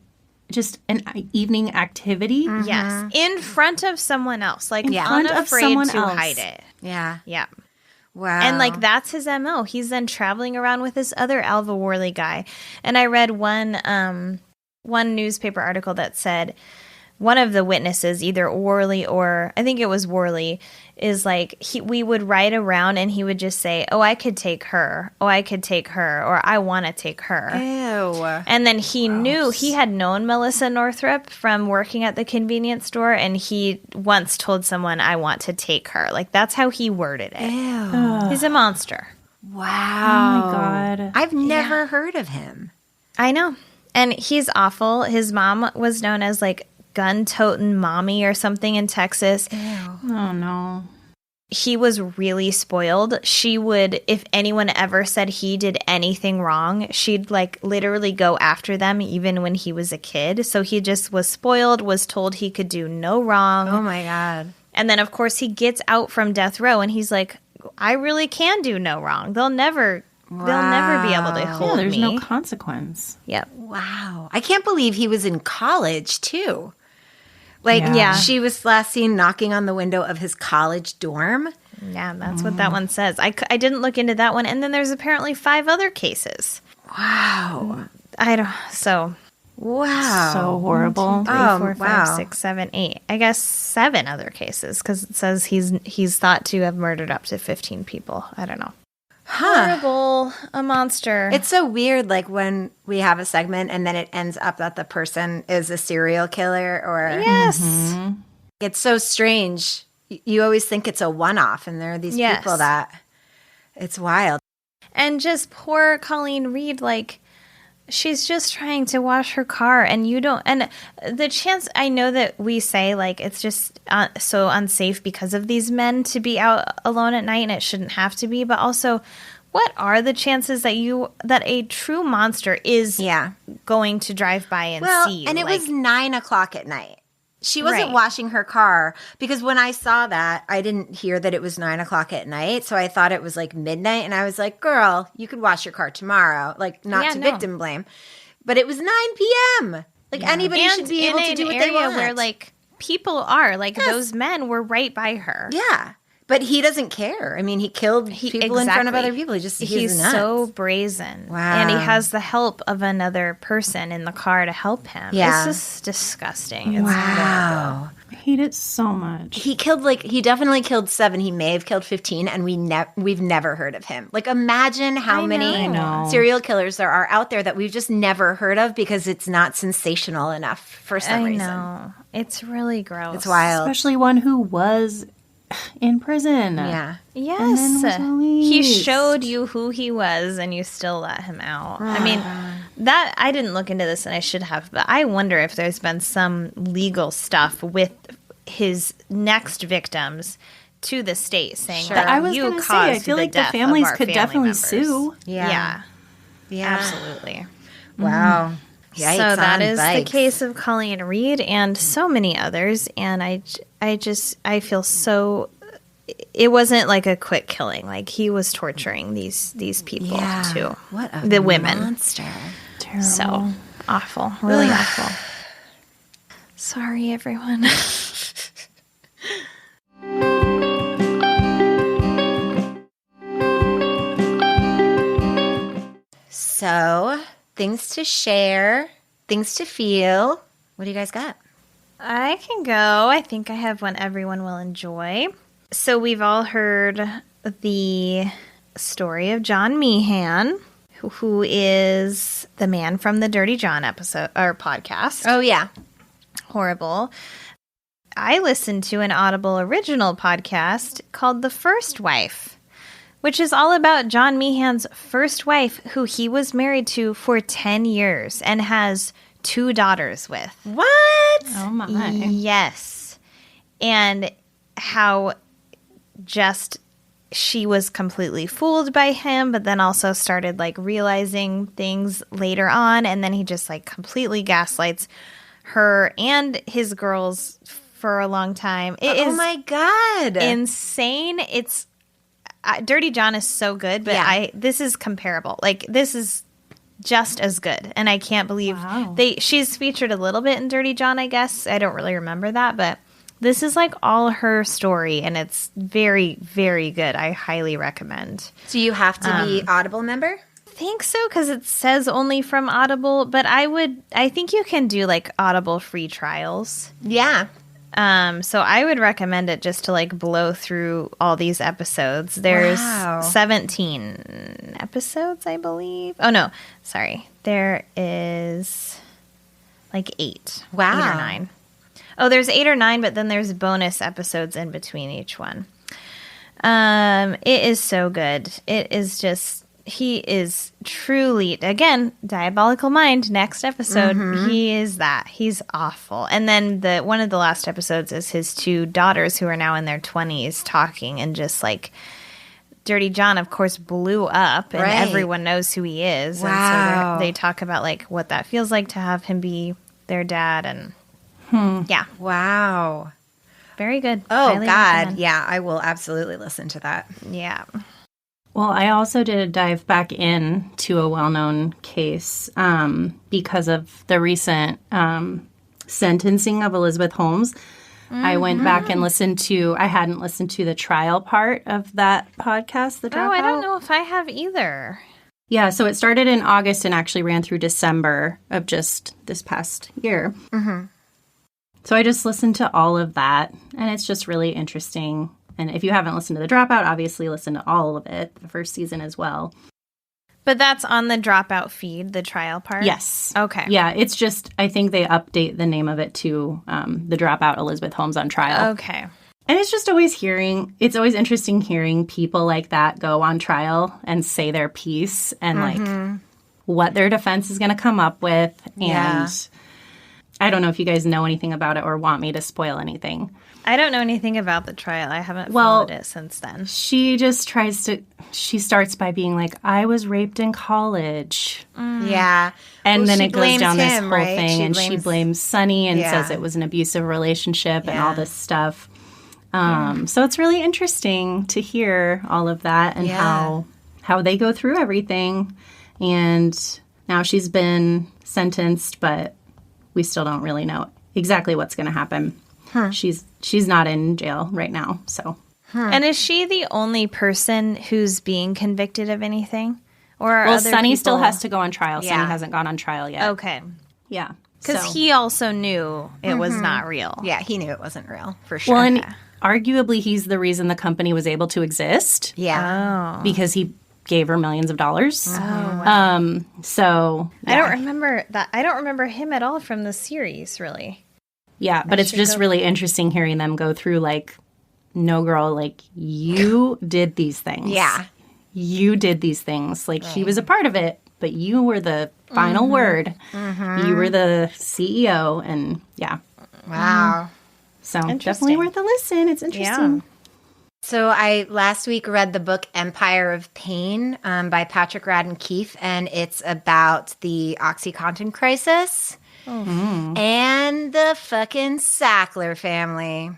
just an evening activity. Mm-hmm. Yes. In front of someone else. Like, in front of unafraid someone to else. hide it. Yeah. Yeah. Wow. And, like, that's his MO. He's then traveling around with this other Alva Worley guy. And I read one newspaper article that said one of the witnesses, either Worley or I think it was Worley, is like, we would ride around and he would just say, oh, I could take her. Oh, I could take her. Or I want to take her. Ew. And then he had known Melissa Northrup from working at the convenience store, and he once told someone, I want to take her. Like, that's how he worded it. Ew. He's a monster. Wow. Oh, my God. I've never heard of him. I know. And he's awful. His mom was known as, like, gun-toting mommy or something in Texas. Ew. Oh, no. He was really spoiled. She would, if anyone ever said he did anything wrong, she'd, like, literally go after them even when he was a kid. So he just was spoiled, was told he could do no wrong. Oh, my God. And then, of course, he gets out from death row, and he's like, I really can do no wrong. They'll never be able to hold There's me. no consequence. Yep. Wow. I can't believe he was in college, too. Like, Yeah. she was last seen knocking on the window of his college dorm. Yeah, that's what that one says. I didn't look into that one. And then there's apparently 5 other cases. Wow. Wow. So horrible. 3, Oh, 4, 5, wow. 6, 7, 8. I guess 7 other cases, because it says he's thought to have murdered up to 15 people. I don't know. Horrible. A monster. It's so weird, like, when we have a segment and then it ends up that the person is a serial killer or... Yes. It's so strange. You always think it's a one-off, and there are these Yes. people that... It's wild. And just poor Colleen Reed, like, she's just trying to wash her car, and you don't... And the chance... I know that we say, like, it's just so unsafe because of these men to be out alone at night, and it shouldn't have to be, but also... What are the chances that a true monster is going to drive by and see you? And it was 9 o'clock at night. She wasn't Right. washing her car, because when I saw that, I didn't hear that it was 9 o'clock at night. So I thought it was like midnight. And I was like, girl, you could wash your car tomorrow. Like, not to victim blame. But it was 9 p.m. Like, anybody should be able to do what they want. Where, like, people are. Like, those men were right by her. Yeah. But he doesn't care. I mean, he killed people in front of other people. He's nuts. So brazen. Wow. And he has the help of another person in the car to help him. Yeah. It's just disgusting. It's wow. I hate it so much. He definitely killed 7. He may have killed 15, and we've never heard of him. Like, imagine how many serial killers there are out there that we've just never heard of because it's not sensational enough for some reason. I know. It's really gross. It's wild. Especially one who was in prison. Yeah. Yes. was He released. showed you who he was, and you still let him out. I mean, that I didn't look into this, and I should have, but I wonder if there's been some legal stuff with his next victims to the state saying that I was you going to say, caused I feel the like the death of families our could family definitely members. sue. Yeah. Yeah. Absolutely. Wow. Yikes So that on is the bikes. case of Colleen Reed and so many others. And I feel so. It wasn't like a quick killing. Like, he was torturing these people too. What a the women. monster. Terrible. So awful. Really awful. Sorry, everyone. So, things to share, things to feel. What do you guys got? I can go. I think I have one everyone will enjoy. So we've all heard the story of John Meehan, who is the man from the Dirty John episode or podcast. Oh, yeah. Horrible. I listened to an Audible original podcast called The First Wife, which is all about John Meehan's first wife, who he was married to for 10 years and has 2 daughters with. What? Oh, my. Yes. And how just she was completely fooled by him, but then also started, like, realizing things later on. And then he just, like, completely gaslights her and his girls for a long time. It is my God. insane. It's Dirty John is so good, but Yeah. this is comparable. Like, this is just as good, and I can't believe Wow. she's featured a little bit in Dirty John, I guess. I don't really remember that, but This is like all her story, and it's very, very good. I highly recommend. Do you have to be Audible member? I think so, because it says only from Audible, but I think you can do like Audible free trials. Yeah. So I would recommend it just to like blow through all these episodes. There's 17 episodes, I believe. Oh no, sorry. There is like 8. Wow. 8 or 9. Oh, there's 8 or 9, but then there's bonus episodes in between each one. It is so good. It is just, he is truly, again, diabolical mind. Next episode, he is that. He's awful. And then one of the last episodes is his 2 daughters who are now in their 20s talking, and just like Dirty John, of course, blew up, and everyone knows who he is. Wow. And so they talk about like what that feels like to have him be their dad, and yeah. Wow. Very good. Oh, Highly God. recommend. Yeah, I will absolutely listen to that. Yeah. Well, I also did a dive back into a well-known case because of the recent sentencing of Elizabeth Holmes. I went back and I hadn't listened to the trial part of that podcast, The Dropout. Oh, I don't know if I have either. Yeah, so it started in August and actually ran through December of just this past year. Mm-hmm. So I just listened to all of that, and it's just really interesting. And if you haven't listened to The Dropout, obviously listen to all of it, the first season as well. But that's on the Dropout feed, the trial part? Yes. Okay. Yeah, it's just, I think they update the name of it to The Dropout, Elizabeth Holmes on Trial. Okay. And it's just always it's always interesting hearing people like that go on trial and say their piece and like what their defense is going to come up with. And I don't know if you guys know anything about it or want me to spoil anything. I don't know anything about the trial. I haven't followed it since then. She just she starts by being like, I was raped in college. Yeah. And then it goes down this whole right? thing, and she blames Sonny and Yeah. says it was an abusive relationship and all this stuff. So it's really interesting to hear all of that and how they go through everything. And now she's been sentenced, but we still don't really know exactly what's going to happen. She's not in jail right now, so. And is she the only person who's being convicted of anything? Or are Well, other Sonny people... still has to go on trial. Yeah. Sonny hasn't gone on trial yet. Okay. Yeah. Because he also knew it was not real. Yeah, he knew it wasn't real, for sure. Well, and arguably he's the reason the company was able to exist. yeah. Because he gave her millions of dollars. So I don't remember that. I don't remember him at all from the series, really. yeah, but it's just really interesting hearing them go through like, no girl, like you did these things. Yeah. You did these things. Like he was a part of it, but you were the final word. You were the CEO, and Wow. So definitely worth a listen. It's interesting. Yeah. So I last week read the book Empire of Pain by Patrick Radden Keefe, and it's about the OxyContin crisis and the fucking Sackler family.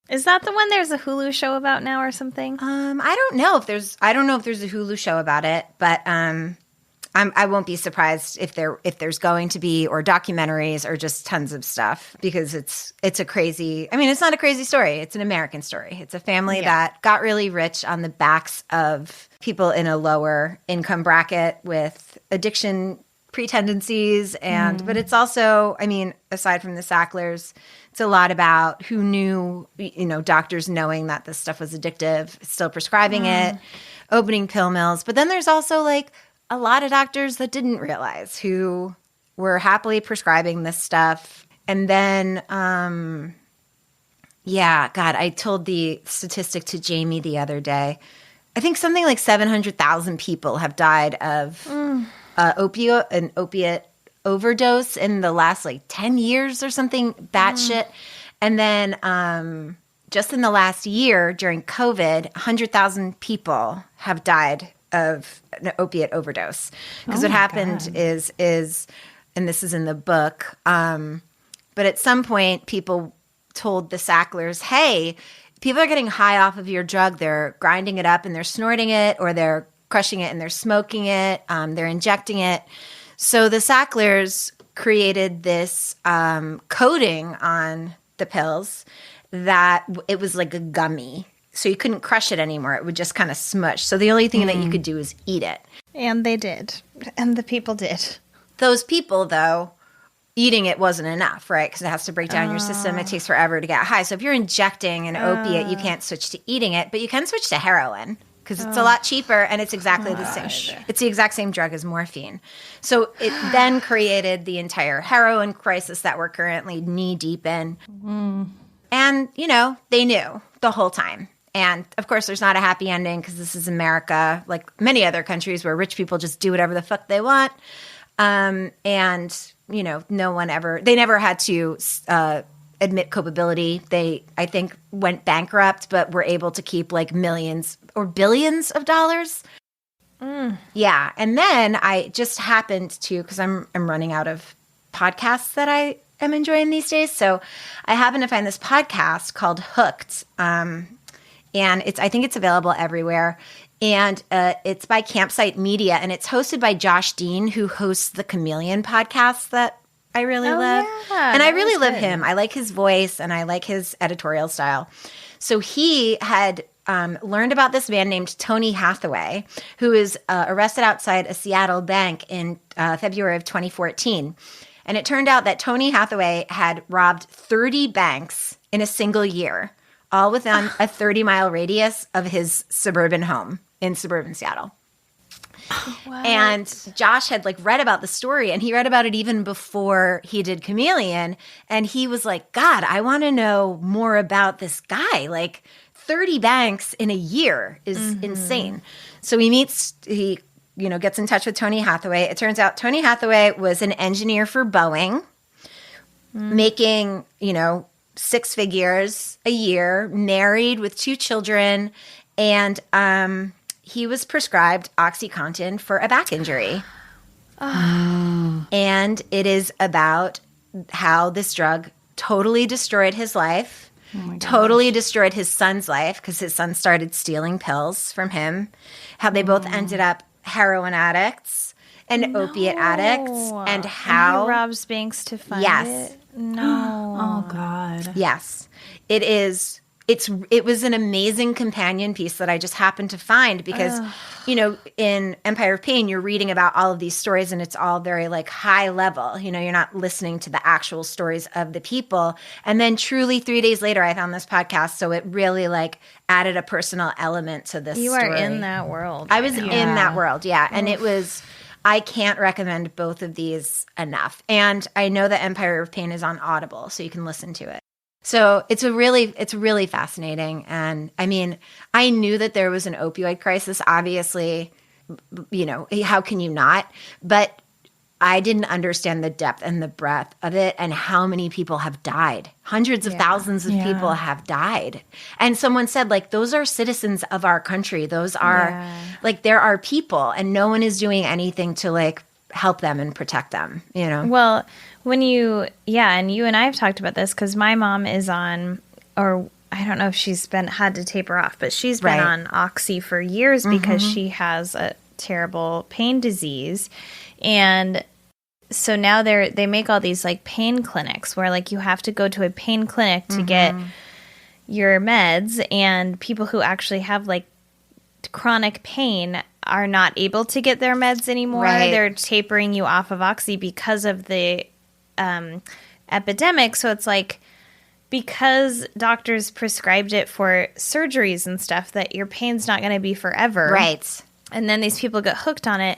Is that the one there's a Hulu show about now or something? I don't know if there's a Hulu show about it, but I won't be surprised if there's going to be, or documentaries, or just tons of stuff, because it's a crazy. I mean, it's not a crazy story. It's an American story. It's a family that got really rich on the backs of people in a lower income bracket with addiction pretendencies, but it's also, I mean, aside from the Sacklers, it's a lot about who knew, doctors knowing that this stuff was addictive, still prescribing it, opening pill mills. But then there's also like a lot of doctors that didn't realize, who were happily prescribing this stuff. And then, God, I told the statistic to Jamie the other day. I think something like 700,000 people have died of an opiate overdose in the last 10 years or something, batshit. And then just in the last year during COVID, 100,000 people have died of an opiate overdose. Because what happened is, and this is in the book, but at some point people told the Sacklers, hey, people are getting high off of your drug. They're grinding it up and they're snorting it, or they're crushing it and they're smoking it. They're injecting it. So the Sacklers created this coating on the pills, that it was like a gummy. So you couldn't crush it anymore. It would just kind of smush. So the only thing that you could do is eat it. And they did. And the people did. Those people, though, eating it wasn't enough, right? Because it has to break down your system. It takes forever to get high. So if you're injecting an opiate, you can't switch to eating it, but you can switch to heroin because it's a lot cheaper and it's exactly the same. It's the exact same drug as morphine. So it then created the entire heroin crisis that we're currently knee-deep in. And, you know, they knew the whole time. And, of course, there's not a happy ending because this is America, like many other countries where rich people just do whatever the fuck they want. And, you know, they never had to admit culpability. They, I think, went bankrupt, but were able to keep like millions or billions of dollars. Yeah. And then I just happened to, because I'm running out of podcasts that I am enjoying these days. So I happened to find this podcast called Hooked. And I think it's available everywhere. And it's by Campsite Media, and it's hosted by Josh Dean, who hosts the Chameleon podcast that I really love. Yeah, and I really love him. I like his voice, and I like his editorial style. So he had learned about this man named Tony Hathaway, who was arrested outside a Seattle bank in February of 2014. And it turned out that Tony Hathaway had robbed 30 banks in a single year, all within a 30-mile radius of his suburban home in suburban Seattle. And Josh had like read about the story, and he read about it even before he did Chameleon. And he was like, God, I want to know more about this guy. Like 30 banks in a year is insane. So he gets in touch with Tony Hathaway. It turns out Tony Hathaway was an engineer for Boeing, making, six figures a year, married with 2 children, and he was prescribed OxyContin for a back injury. And it is about how this drug totally destroyed his life, totally destroyed his son's life because his son started stealing pills from him, how they both ended up heroin addicts and opiate addicts, and how he robs banks to fund it. No. Oh, God. Yes. It was an amazing companion piece that I just happened to find because, in Empire of Pain, you're reading about all of these stories and it's all very like high level. You're not listening to the actual stories of the people. And then truly 3 days later, I found this podcast. So it really like added a personal element to this You story. are in that world. I was in that world. Yeah. And it was, I can't recommend both of these enough. And I know that Empire of Pain is on Audible, so you can listen to it. So it's really fascinating. And I mean, I knew that there was an opioid crisis, obviously, how can you not? But I didn't understand the depth and the breadth of it and how many people have died. Hundreds of thousands of people have died. And someone said, like, those are citizens of our country. Those are, like, there are people, and no one is doing anything to, like, help them and protect them, Well, and you and I have talked about this because my mom is on, or I don't know if she's had to taper off, but she's been on Oxy for years because she has a terrible pain disease. And so now they make all these like pain clinics where like you have to go to a pain clinic to get your meds, and people who actually have like chronic pain are not able to get their meds anymore. Right. They're tapering you off of Oxy because of the epidemic. So it's like, because doctors prescribed it for surgeries and stuff, that your pain's not going to be forever. Right. And then these people get hooked on it.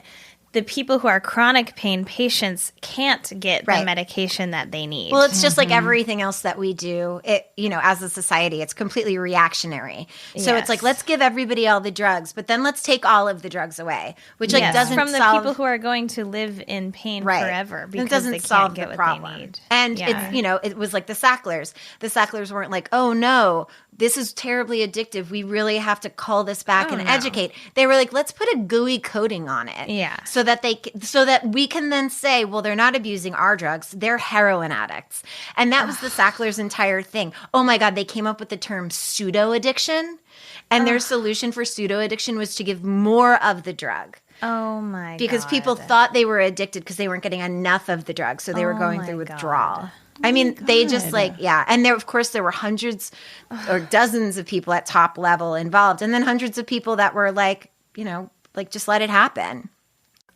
The people who are chronic pain patients can't get the medication that they need. Well, it's just like everything else that we do, as a society, it's completely reactionary. So it's like, let's give everybody all the drugs, but then let's take all of the drugs away, which doesn't from the solve, people who are going to live in pain forever because it doesn't they can't solve get the what problem. they need. And it's, it was like the Sacklers. The Sacklers weren't like, oh no, this is terribly addictive. We really have to call this back and educate. They were like, let's put a gooey coating on it. Yeah. So that we can then say, well, they're not abusing our drugs. They're heroin addicts. And that was the Sacklers' entire thing. Oh my God, they came up with the term pseudo addiction. And their solution for pseudo addiction was to give more of the drug. Oh my God. Because people thought they were addicted because they weren't getting enough of the drug. So they were going through withdrawal. I mean, they just and there, of course, there were hundreds or dozens of people at top level involved, and then hundreds of people that were like, just let it happen.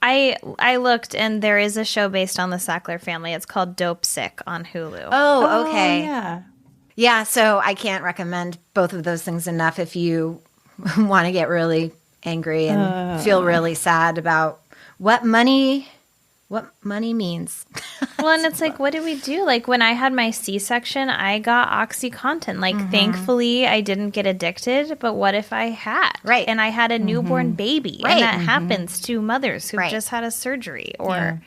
I looked, and there is a show based on the Sackler family. It's called Dope Sick on Hulu. Oh, okay. Yeah. Yeah, so I can't recommend both of those things enough if you want to get really angry and feel really sad about what money means. Well, and it's like, what did we do? Like, when I had my C-section, I got OxyContin. Like, thankfully, I didn't get addicted, but what if I had? Right. And I had a newborn baby. Right. And that happens to mothers who just had a surgery. Or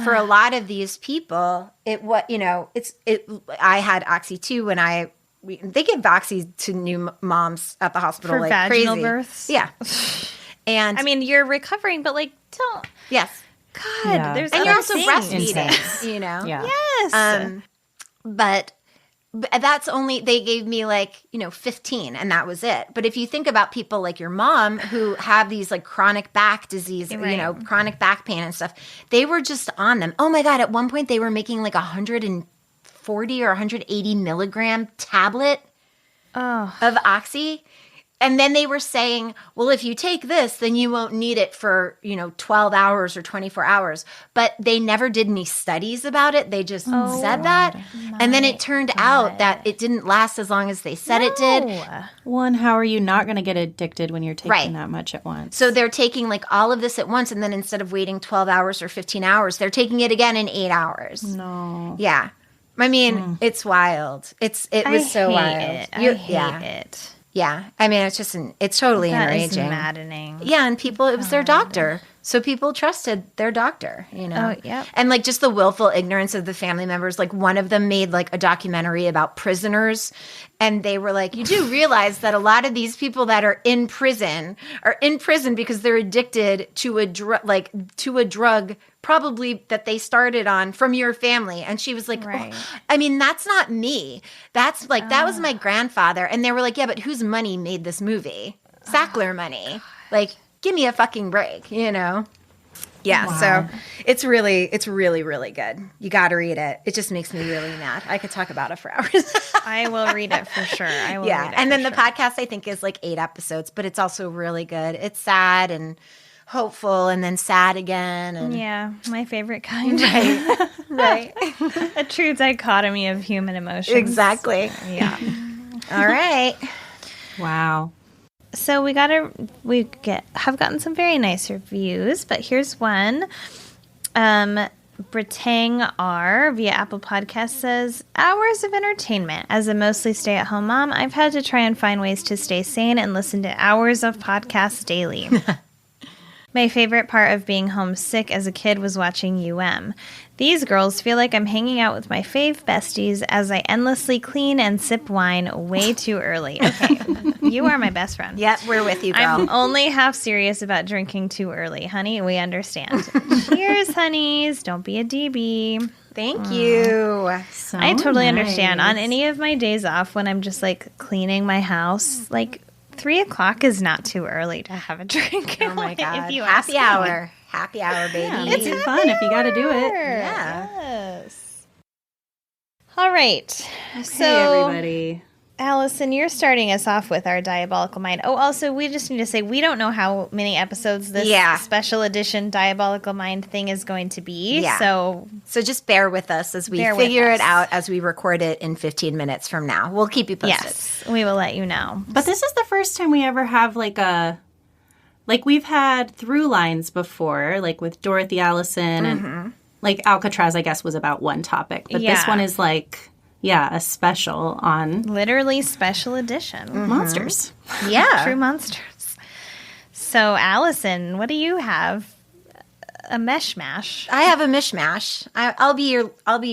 for a lot of these people, I had Oxy too when they give Oxy to new moms at the hospital for like vaginal crazy. births. Yeah. And I mean, you're recovering, but like, don't. Yes. God, there's and other you're also things. breastfeeding, Yeah. Yes. But that's only, they gave me 15 and that was it. But if you think about people like your mom who have these like chronic back disease, chronic back pain and stuff, they were just on them. Oh my God. At one point they were making like 140 or 180 milligram tablet of Oxy. And then they were saying, well, if you take this, then you won't need it for, 12 hours or 24 hours. But they never did any studies about it. They just said that. And then it turned out that it didn't last as long as they said it did. One, how are you not going to get addicted when you're taking that much at once? So they're taking like all of this at once. And then instead of waiting 12 hours or 15 hours, they're taking it again in 8 hours. No. Yeah. I mean, it's wild. It was so wild. I hate it. Yeah. I mean, it's totally enraging. That is maddening. Yeah. And it was their doctor. So people trusted their doctor, Oh, yep. And like just the willful ignorance of the family members. Like one of them made like a documentary about prisoners. And they were like, you do realize that a lot of these people that are in prison because they're addicted to a drug probably that they started on from your family. And she was like, right. I mean, that's not me. That's like, that was my grandfather. And they were like, yeah, but whose money made this movie? Sackler money. Like, give me a fucking break, Yeah. Wow. So it's really, really good. You got to read it. It just makes me really mad. I could talk about it for hours. I will read it for sure. Read it And then for the podcast, I think, is like 8 episodes, but it's also really good. It's sad and hopeful and then sad again. And yeah, my favorite kind. Right. A true dichotomy of human emotions. Exactly. Yeah. All right. Wow. So have gotten some very nice reviews, but here's one. Britang R via Apple Podcast says, hours of entertainment. As a mostly stay-at-home mom, I've had to try and find ways to stay sane and listen to hours of podcasts daily. My favorite part of being homesick as a kid was watching UM. These girls feel like I'm hanging out with my fave besties as I endlessly clean and sip wine way too early. Okay, you are my best friend. Yep, we're with you, girl. I'm only half serious about drinking too early, honey. We understand. Cheers, honeys. Don't be a DB. Thank you. So I totally nice. understand. On any of my days off when I'm just like cleaning my house, like 3 o'clock is not too early to have a drink. Oh my God. If you Happy ask me. hour. Happy hour, baby. Yeah, it's fun if you got to do it. Yeah. Yes. All right. Hey, So, everybody. Allison, you're starting us off with our Diabolical Mind. Oh, also, we just need to say we don't know how many episodes this special edition Diabolical Mind thing is going to be. Yeah. So just bear with us as we figure it out as we record it in 15 minutes from now. We'll keep you posted. yes, we will let you know. But this is the first time we ever have we've had through lines before, like with Dorothy Allison and like Alcatraz, I guess, was about one topic. But this one is a special on Literally special edition. monsters. Yeah. True monsters. So, Allison, what do you have? A mishmash. I have a mishmash. I'll be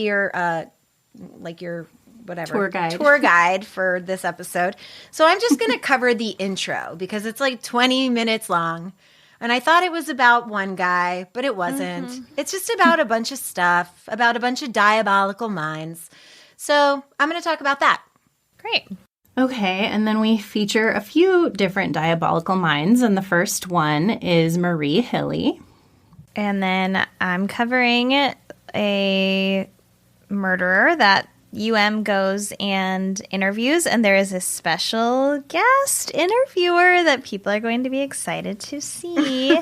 your whatever Tour guide for this episode. So I'm just going to cover the intro because it's like 20 minutes long. And I thought it was about one guy, but it wasn't. It's just about a bunch of stuff, about a bunch of diabolical minds. So I'm going to talk about that. Great. Okay, and then we feature a few different diabolical minds, and the first one is Marie Hilly. And then I'm covering a murderer that UM goes and interviews, and there is a special guest interviewer that people are going to be excited to see.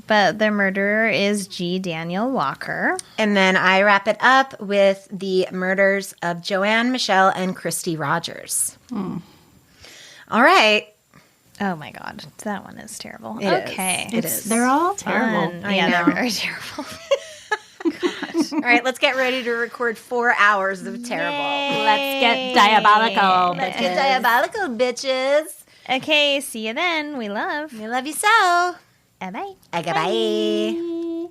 But the murderer is G. Daniel Walker. And then I wrap it up with the murders of Joanne, Michelle, and Christy Rogers. All right. Oh my God, that one is terrible. It is. They're all terrible. Yeah, they're very terrible. All right, let's get ready to record 4 hours of terrible. Let's get diabolical, Let's get diabolical, bitches. Okay, see you then. We love. We love you so. Bye-bye. Bye.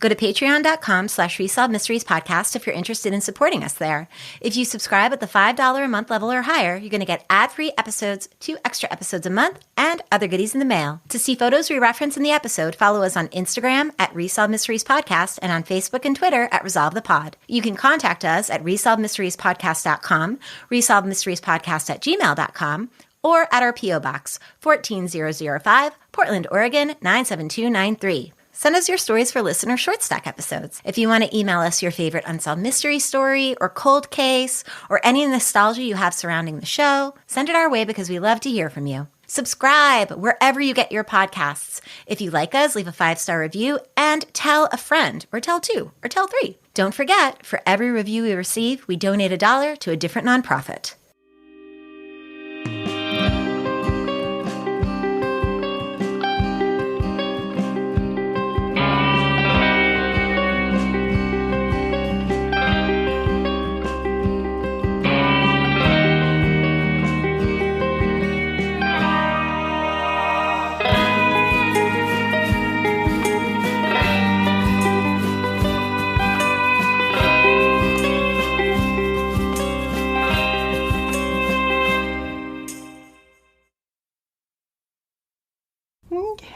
Go to patreon.com/Resolved Mysteries Podcast if you're interested in supporting us there. If you subscribe at the $5 a month level or higher, you're going to get ad-free episodes, 2 extra episodes a month, and other goodies in the mail. To see photos we reference in the episode, follow us on Instagram at Resolved Mysteries Podcast and on Facebook and Twitter at Resolve the Pod. You can contact us at resolvedmysteriespodcast.com, resolvedmysteriespodcast@gmail.com, or at our P.O. Box, 14005, Portland, Oregon, 97293. Send us your stories for listener short stack episodes. If you want to email us your favorite unsolved mystery story or cold case or any nostalgia you have surrounding the show, send it our way because we love to hear from you. Subscribe wherever you get your podcasts. If you like us, leave a 5-star review and tell a friend, or tell 2, or tell 3. Don't forget, for every review we receive, we donate $1 to a different nonprofit.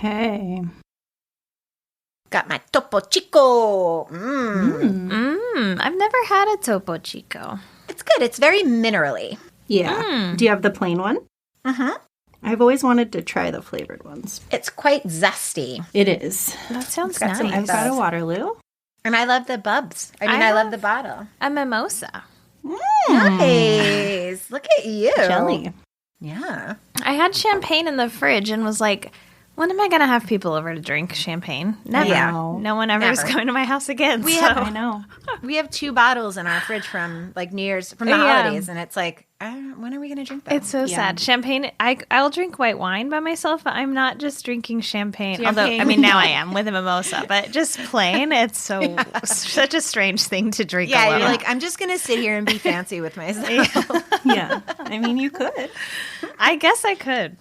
Okay. Got my Topo Chico. I've never had a Topo Chico. It's good. It's very minerally. Yeah. Do you have the plain one? I've always wanted to try the flavored ones. It's quite zesty. It is. That sounds got some nice. I've got a Waterloo. And I love the bubs. I love the bottle. A mimosa. Nice. Look at you. Jelly. Yeah. I had champagne in the fridge and was like, when am I going to have people over to drink champagne? Never. Yeah. No one ever is Never. coming to my house again. I know. We have 2 bottles in our fridge from like New Year's, from the holidays. And it's like, when are we going to drink them? It's so sad. Champagne, I'll drink white wine by myself, but I'm not just drinking champagne. Although, I mean, now I am with a mimosa, but just plain, it's such a strange thing to drink alone. You're like, I'm just going to sit here and be fancy with myself. Yeah. I mean, you could. I guess I could.